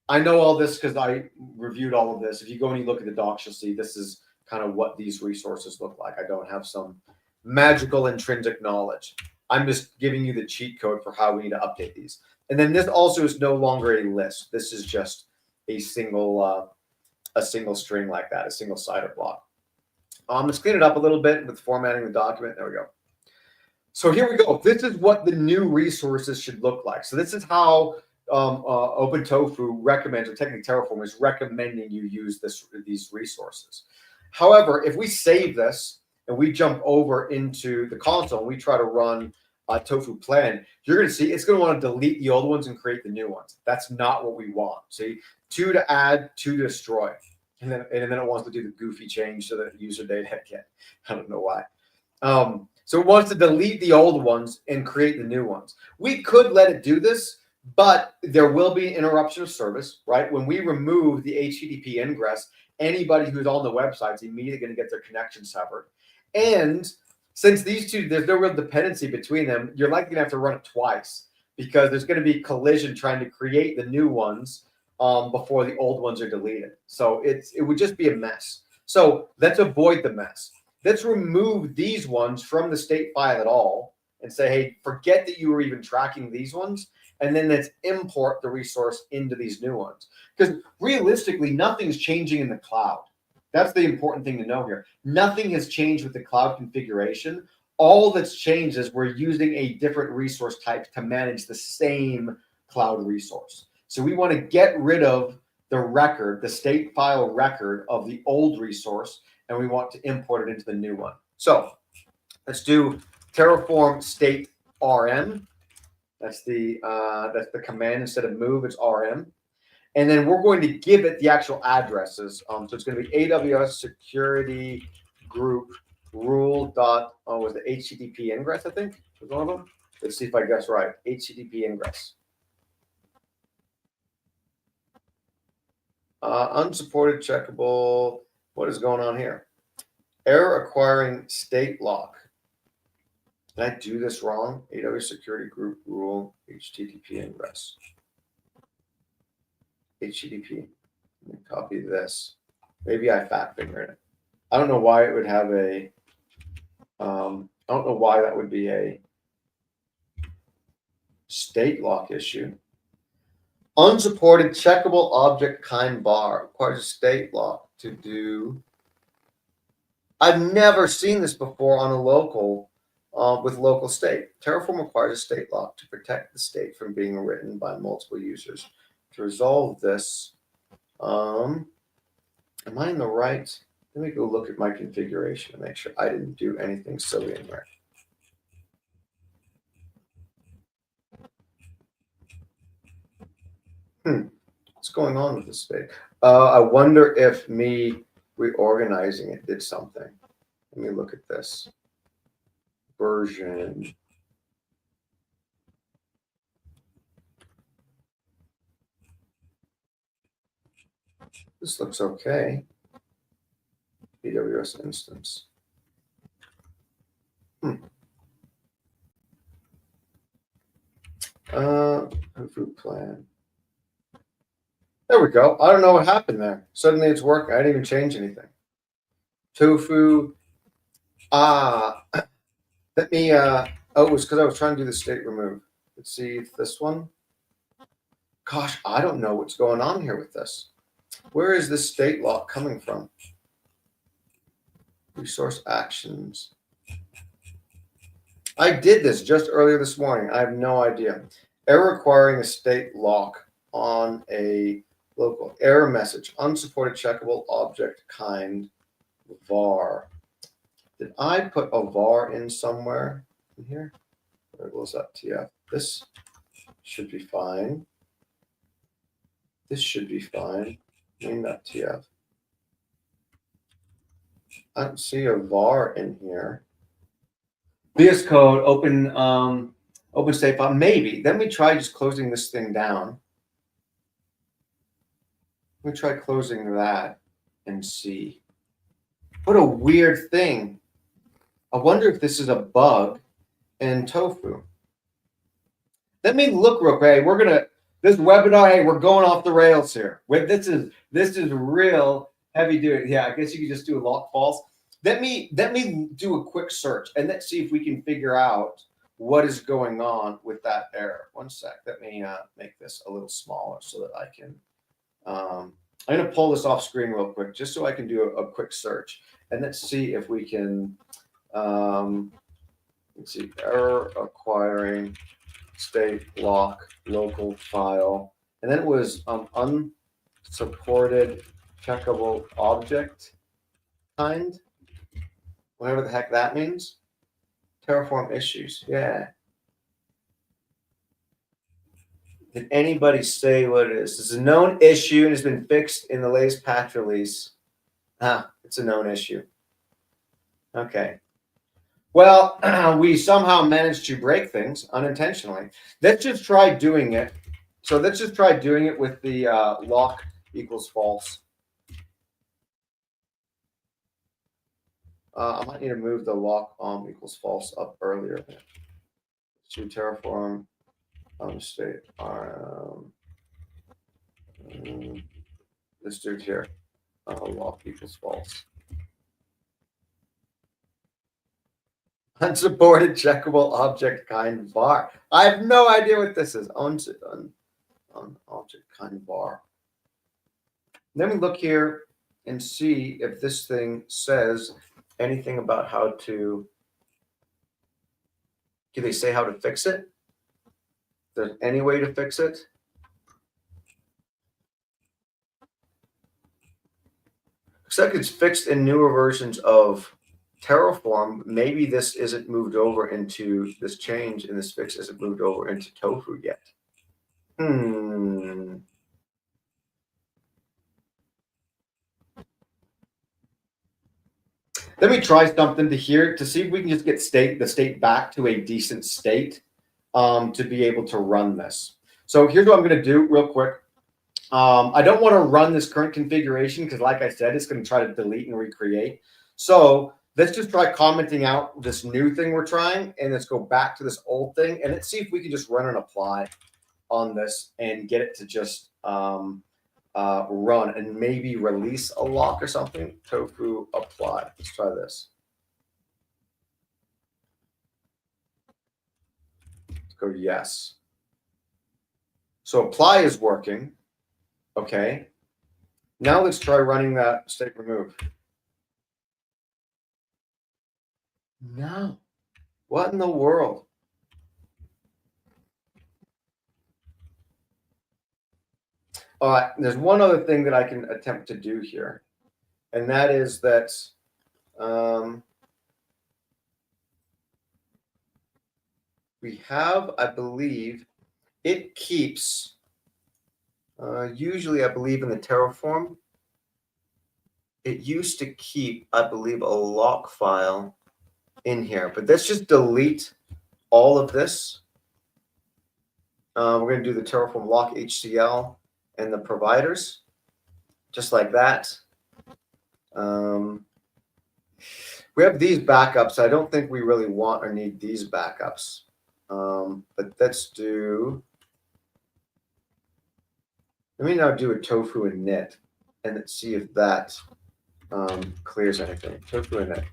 I know all this because I reviewed all of this. If you go and you look at the docs, you'll see this is kind of what these resources look like. I don't have some magical intrinsic knowledge. I'm just giving you the cheat code for how we need to update these. And then this also is no longer a list. This is just a single string like that, a single CIDR block. Let's clean it up a little bit with formatting the document. There we go. So here we go. This is what the new resources should look like. So this is how OpenTofu recommends, or technically Terraform is recommending you use these resources. However, if we save this and we jump over into the console and we try to run Tofu plan, you're going to see it's going to want to delete the old ones and create the new ones. That's not what we want. See, 2 to add, 2 to destroy. And then it wants to do the goofy change so that user data again. I don't know why. So it wants to delete the old ones and create the new ones. We could let it do this, but there will be an interruption of service, right? When we remove the HTTP ingress, anybody who's on the website is immediately going to get their connection severed. And since these two, there's no real dependency between them, you're likely going to have to run it twice because there's going to be collision trying to create the new ones before the old ones are deleted. So it would just be a mess. So let's avoid the mess. Let's remove these ones from the state file at all and say, hey, forget that you were even tracking these ones. And then let's import the resource into these new ones. Because realistically, nothing's changing in the cloud. That's the important thing to know here. Nothing has changed with the cloud configuration. All that's changed is we're using a different resource type to manage the same cloud resource. So we want to get rid of the record, the state file record of the old resource, and we want to import it into the new one. So let's do Terraform state rm. That's the command. Instead of move, it's rm. And then we're going to give it the actual addresses. So it's going to be AWS security group rule dot, was the HTTP ingress, I think, was one of them. Let's see if I guess right. HTTP ingress. Unsupported checkable. What is going on here? Error acquiring state lock. Did I do this wrong? AWS security group rule, HTTP and REST. HTTP. Let me copy this. Maybe I fat fingered it. I don't know why it would have a. I don't know why that would be a state lock issue. Unsupported checkable object kind bar requires a state lock to do. I've never seen this before on a local with local state. Terraform requires a state lock to protect the state from being written by multiple users. To resolve this, am I in the right? Let me go look at my configuration and make sure I didn't do anything silly in there. What's going on with this state? I wonder if me reorganizing it did something. Let me look at this. Version. This looks okay. AWS instance. Food plan. There we go. I don't know what happened there. Suddenly it's working. I didn't even change anything. Tofu. Let me, oh, it was because I was trying to do the state remove. Let's see if this one. Gosh, I don't know what's going on here with this. Where is this state lock coming from? Resource actions. I did this just earlier this morning. I have no idea. Error requiring a state lock on a local error message. Unsupported checkable object kind var. Did I put a var in somewhere in here? Where was that TF? This should be fine. This should be fine. Main.tf. I don't see a var in here. VS Code, open state file. Maybe. Then we try just closing this thing down. Let me try closing that and see. What a weird thing. I wonder if this is a bug in Tofu. Let me look real quick. We're gonna this webinar. Hey, we're going off the rails here. This is real heavy duty. Yeah, I guess you could just do a lock false. Let me do a quick search and let's see if we can figure out what is going on with that error. One sec. Let me make this a little smaller so that I can. I'm going to pull this off screen real quick just so I can do a quick search and let's see if we can. Let's see. Error acquiring state lock local file, and then it was unsupported checkable object kind. Whatever the heck that means. Terraform issues. Yeah. Did anybody say what it is? It's a known issue and has been fixed in the latest patch release. It's a known issue. Okay. Well, we somehow managed to break things unintentionally. Let's just try doing it. So let's just try doing it with the lock equals false. I might need to move the lock equals false up earlier. To Terraform state. This dude here. Lock equals false. Unsupported checkable object kind var. I have no idea what this is. On object kind var. Then we look here and see if this thing says anything about how to. Do they say how to fix it? Is there any way to fix it? Looks like it's fixed in newer versions of Terraform. Maybe this isn't moved over into this change and this fix isn't moved over into Tofu yet. Let me try something to see if we can just get the state back to a decent state to be able to run this. So here's what I'm going to do real quick. I don't want to run this current configuration because, like I said, it's going to try to delete and recreate. So let's just try commenting out this new thing we're trying, and let's go back to this old thing, and let's see if we can just run an apply on this and get it to just run and maybe release a lock or something. Tofu apply. Let's try this. Let's go yes. So apply is working. Okay. Now let's try running that state remove. No. What in the world? All right. There's one other thing that I can attempt to do here, and that is that we have, I believe, it keeps, usually I believe in the Terraform, it used to keep, I believe, a lock file in here, but let's just delete all of this. We're going to do the Terraform lock HCL and the providers, just like that. We have these backups. I don't think we really want or need these backups. But let's do, let me now do a tofu and knit, and let's see if that clears anything. Tofu and knit.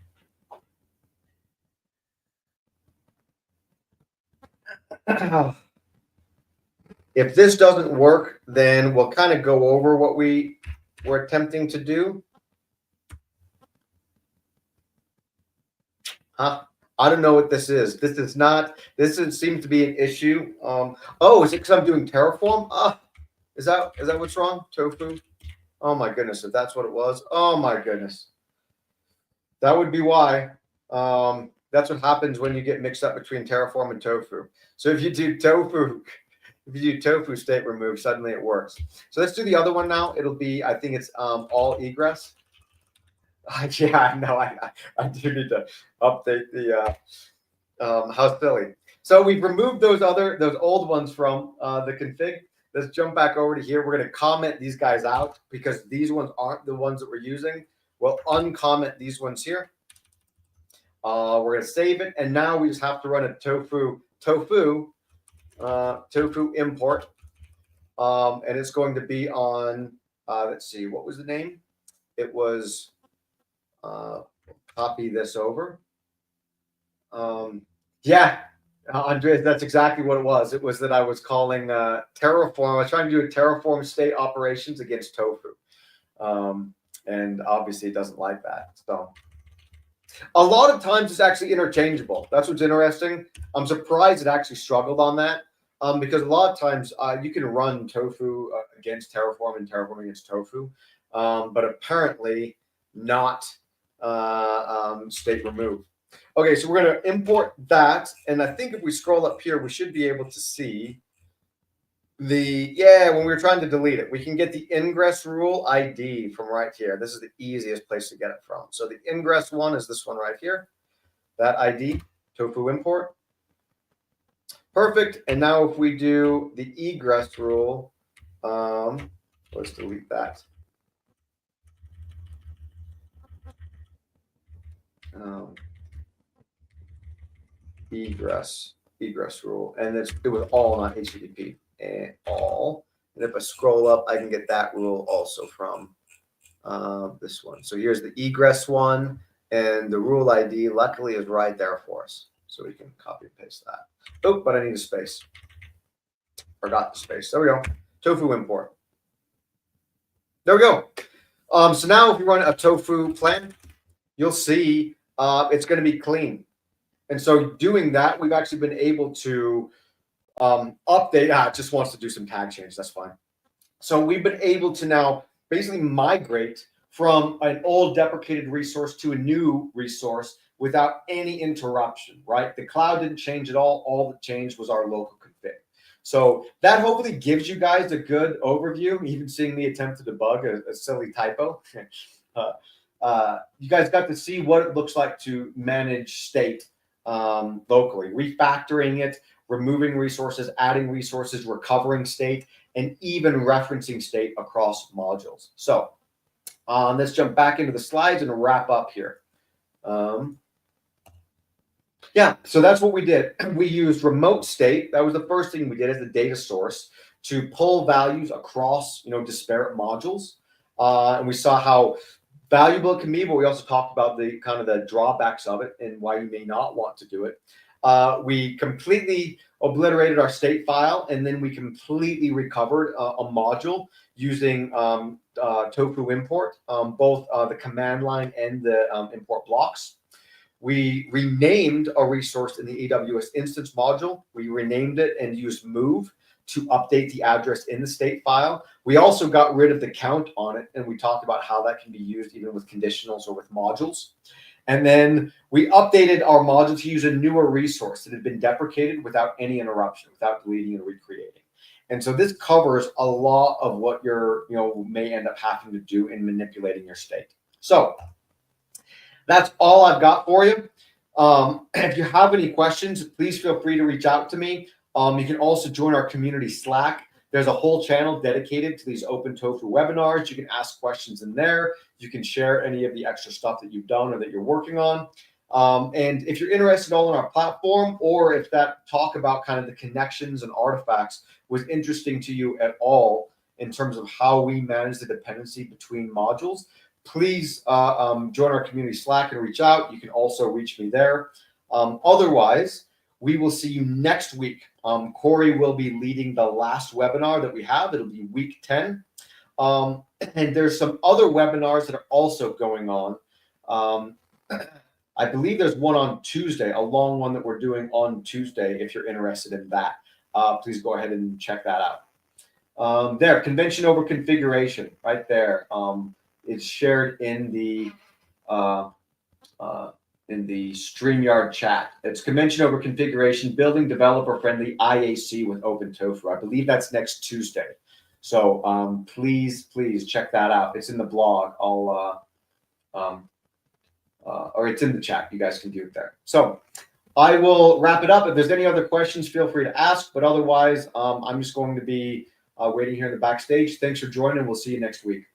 If this doesn't work, then we'll kind of go over what we were attempting to do. Huh? I don't know what this is. This is not, seems to be an issue. Oh, is it because I'm doing Terraform? Is that what's wrong? Tofu? Oh my goodness, if that's what it was. Oh my goodness. That would be why. That's what happens when you get mixed up between Terraform and Tofu. So if you do Tofu, state remove, suddenly it works. So let's do the other one now. It'll be, I think it's all egress. Yeah, I know. I do need to update the how silly. So we've removed those old ones from the config. Let's jump back over to here. We're going to comment these guys out because these ones aren't the ones that we're using. We'll uncomment these ones here. We're going to save it, and now we just have to run a tofu import, and it's going to be on. Let's see, what was the name? It was. Copy this over. Yeah, Andreas, that's exactly what it was. It was that I was calling Terraform. I was trying to do a Terraform state operations against tofu. And obviously it doesn't like that. So a lot of times it's actually interchangeable. That's what's interesting. I'm surprised it actually struggled on that. Because a lot of times you can run tofu against Terraform and Terraform against tofu. But apparently not state remove. Okay, so we're going to import that, and I think if we scroll up here, we should be able to see the, when we were trying to delete it, we can get the ingress rule ID from right here. This is the easiest place to get it from. So the ingress one is this one right here, that ID, tofu import. Perfect, and now if we do the egress rule, let's delete that. Egress rule, and it was all not HTTP and all. And if I scroll up, I can get that rule also from this one. So here's the egress one, and the rule ID luckily is right there for us, so we can copy and paste that. Oh, but I need a space. Forgot the space. There we go. Tofu import. There we go. So now if you run a tofu plan, you'll see it's going to be clean. And so doing that, we've actually been able to update. It just wants to do some tag change. That's fine. So we've been able to now basically migrate from an old deprecated resource to a new resource without any interruption, right? The cloud didn't change at all. All that changed was our local config. So that hopefully gives you guys a good overview, even seeing me attempt to debug a silly typo. You guys got to see what it looks like to manage state locally, refactoring it, removing resources, adding resources, recovering state, and even referencing state across modules. So let's jump back into the slides and wrap up here. Yeah, so that's what we did. We used remote state. That was the first thing we did as the data source to pull values across, disparate modules. And we saw how valuable it can be, but we also talked about the kind of the drawbacks of it and why you may not want to do it. We completely obliterated our state file, and then we completely recovered a module using Tofu import, both the command line and the import blocks. We renamed a resource in the AWS instance module. We renamed it and used move to update the address in the state file. We also got rid of the count on it, and we talked about how that can be used even with conditionals or with modules. And then we updated our module to use a newer resource that had been deprecated without any interruption, without deleting and recreating. And so this covers a lot of what you're, may end up having to do in manipulating your state. So that's all I've got for you. If you have any questions, please feel free to reach out to me. You can also join our community Slack. There's a whole channel dedicated to these OpenTofu webinars. You can ask questions in there. You can share any of the extra stuff that you've done or that you're working on. And if you're interested all in our platform, or if that talk about kind of the connections and artifacts was interesting to you at all in terms of how we manage the dependency between modules, please join our community Slack and reach out. You can also reach me there. Otherwise, we will see you next week. Corey will be leading the last webinar that we have. It'll be week 10. And there's some other webinars that are also going on. I believe there's one on Tuesday, a long one that we're doing on Tuesday. If you're interested in that, please go ahead and check that out. There, convention over configuration, right there. It's shared in the StreamYard chat. It's convention over configuration, building developer-friendly IAC with OpenTofu. I believe that's next Tuesday. So please check that out. It's in the blog. Or it's in the chat. You guys can view it there. So I will wrap it up. If there's any other questions, feel free to ask. But otherwise, I'm just going to be waiting here in the backstage. Thanks for joining. We'll see you next week.